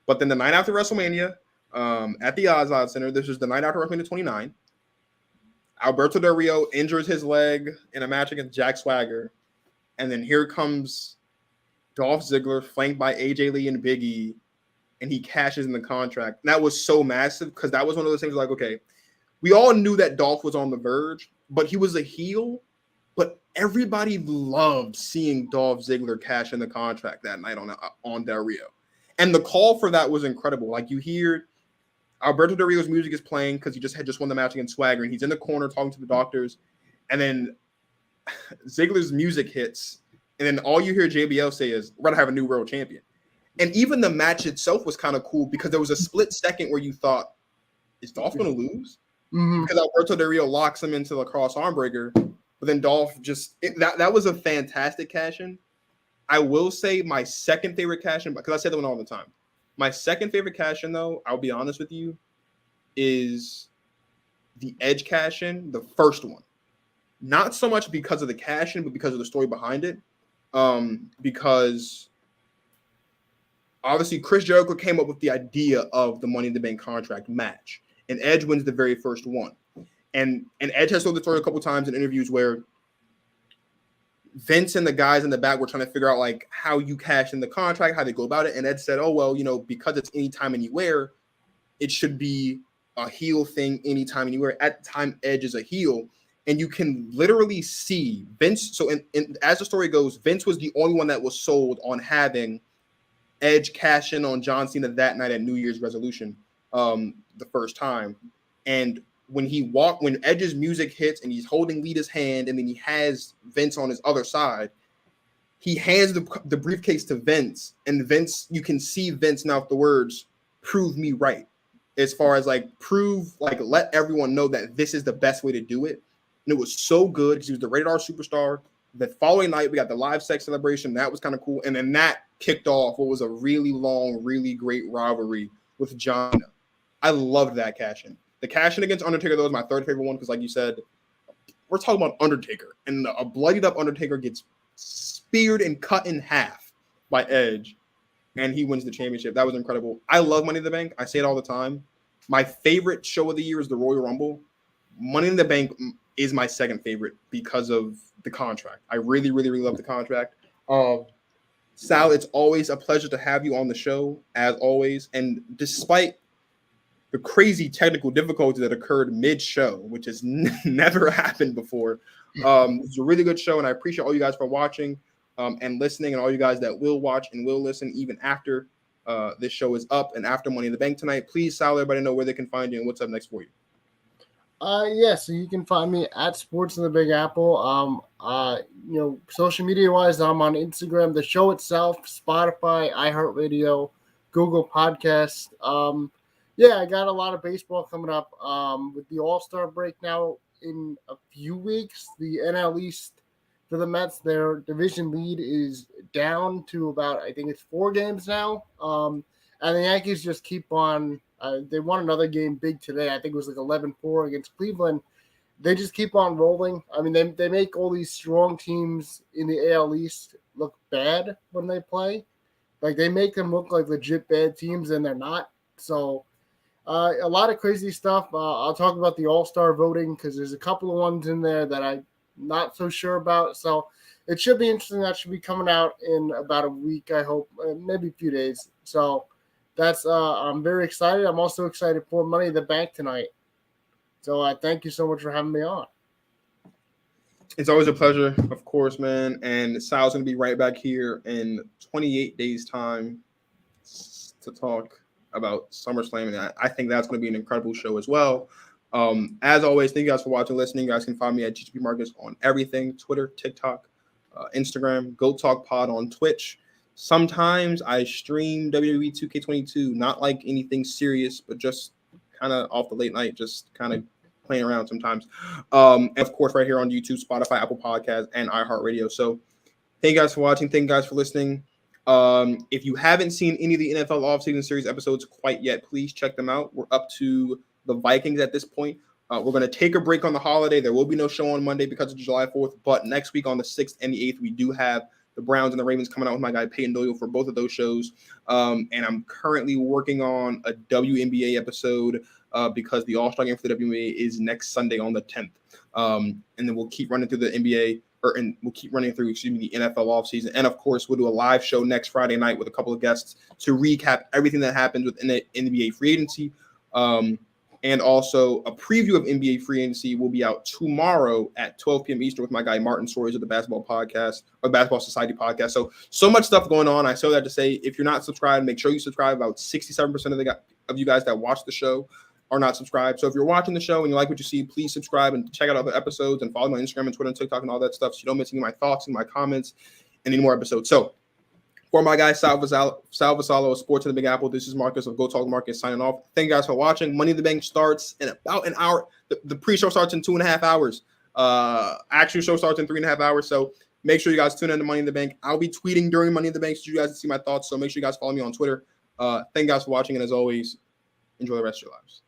But then the night after WrestleMania, at the Oz Center, this is the night after WrestleMania 29, Alberto Del Rio injures his leg in a match against Jack Swagger, and then here comes Dolph Ziggler, flanked by AJ Lee and Big E, and he cashes in the contract. And that was so massive because that was one of those things like, okay, we all knew that Dolph was on the verge, but he was a heel. But everybody loved seeing Dolph Ziggler cash in the contract that night on Del Rio. And the call for that was incredible. Like, you hear Alberto Del Rio's music is playing because he just won the match against Swagger, and he's in the corner talking to the doctors. And then Ziggler's music hits, and then all you hear JBL say is, "We're gonna have a new world champion." And even the match itself was kind of cool because there was a split second where you thought, "Is Dolph gonna lose?" Mm-hmm. Because Alberto Del Rio locks him into the cross armbreaker, but then Dolph that was a fantastic cash in. I will say my second favorite cash in, because I say that one all the time. My second favorite cash in, though, I'll be honest with you, is the Edge cash in, the first one. Not so much because of the cash in, but because of the story behind it. Because obviously Chris Jericho came up with the idea of the Money in the Bank contract match, and Edge wins the very first one. And Edge has told the story a couple times in interviews where Vince and the guys in the back were trying to figure out like how you cash in the contract, how they go about it. And Ed said, "Oh, well, because it's anytime, anywhere, it should be a heel thing anytime, anywhere." At the time, Edge is a heel. And you can literally see Vince. So as the story goes, Vince was the only one that was sold on having Edge cash in on John Cena that night at New Year's Resolution the first time. And when Edge's music hits and he's holding Lita's hand and then he has Vince on his other side, he hands the briefcase to Vince, and Vince, you can see Vince now with the words, "Prove me right." As far as let everyone know that this is the best way to do it. And it was so good because he was the rated R superstar. The following night, we got the live sex celebration. That was kind of cool. And then that kicked off what was a really long, really great rivalry with John Cena. I loved that cash in. The cash in against Undertaker, though, was my third favorite one because, like you said, we're talking about Undertaker. And a bloodied up Undertaker gets speared and cut in half by Edge, and he wins the championship. That was incredible. I love Money in the Bank. I say it all the time. My favorite show of the year is the Royal Rumble. Money in the Bank is my second favorite because of the contract. I really, really, really love the contract. Sal, it's always a pleasure to have you on the show, as always. And despite the crazy technical difficulty that occurred mid-show, which has never happened before, it's a really good show, and I appreciate all you guys for watching and listening, and all you guys that will watch and will listen even after this show is up and after Money in the Bank tonight. Please, Sal, let everybody know where they can find you and what's up next for you. So you can find me at Sports in the Big Apple. Social media wise, I'm on Instagram, the show itself, Spotify, iHeartRadio, Google Podcasts. I got a lot of baseball coming up. With the All-Star break now in a few weeks, the NL East for the Mets, their division lead is down to about, I think it's 4 games now. And the Yankees just keep on. They won another game big today. I think it was like 11-4 against Cleveland. They just keep on rolling. I mean, they make all these strong teams in the AL East look bad when they play. Like, they make them look like legit bad teams, and they're not. So, a lot of crazy stuff. I'll talk about the All-Star voting because there's a couple of ones in there that I'm not so sure about. So, it should be interesting. That should be coming out in about a week, I hope, maybe a few days. So, that's I'm very excited. I'm also excited for Money in the Bank tonight. So thank you so much for having me on. It's always a pleasure, of course, man. And Sal's going to be right back here in 28 days' time to talk about SummerSlam. And I think that's going to be an incredible show as well. As always, thank you guys for watching and listening. You guys can find me at GTP Marcus on everything, Twitter, TikTok, Instagram, Go Talk Pod on Twitch. Sometimes I stream WWE 2K22, not like anything serious, but just kind of off the late night, just kind of playing around sometimes. And of course, right here on YouTube, Spotify, Apple Podcasts, and iHeartRadio. So thank you guys for watching. Thank you guys for listening. If you haven't seen any of the NFL offseason series episodes quite yet, please check them out. We're up to the Vikings at this point. We're going to take a break on the holiday. There will be no show on Monday because of July 4th, but next week on the 6th and the 8th, we do have the Browns and the Ravens coming out with my guy Peyton Doyle for both of those shows. And I'm currently working on a WNBA episode because the All-Star game for the WNBA is next Sunday on the 10th. And then we'll keep running through the NBA, and we'll keep running through, the NFL offseason. And, of course, we'll do a live show next Friday night with a couple of guests to recap everything that happens within the NBA free agency. And also a preview of NBA free agency will be out tomorrow at 12 p.m. Eastern with my guy Martin Stories of the Basketball Podcast or Basketball Society Podcast. So much stuff going on. I say that to say, if you're not subscribed, make sure you subscribe. About 67% of you guys that watch the show are not subscribed. So if you're watching the show and you like what you see, please subscribe and check out other episodes and follow me on Instagram and Twitter and TikTok and all that stuff so you don't miss any of my thoughts and my comments and any more episodes. So for my guy, Sal Vassallo of Sports in the Big Apple, this is Marcus of Go Talk Market signing off. Thank you guys for watching. Money in the Bank starts in about an hour. The pre-show starts in 2.5 hours. Actual show starts in 3.5 hours. So make sure you guys tune in to Money in the Bank. I'll be tweeting during Money in the Bank so you guys can see my thoughts. So make sure you guys follow me on Twitter. Thank you guys for watching. And as always, enjoy the rest of your lives.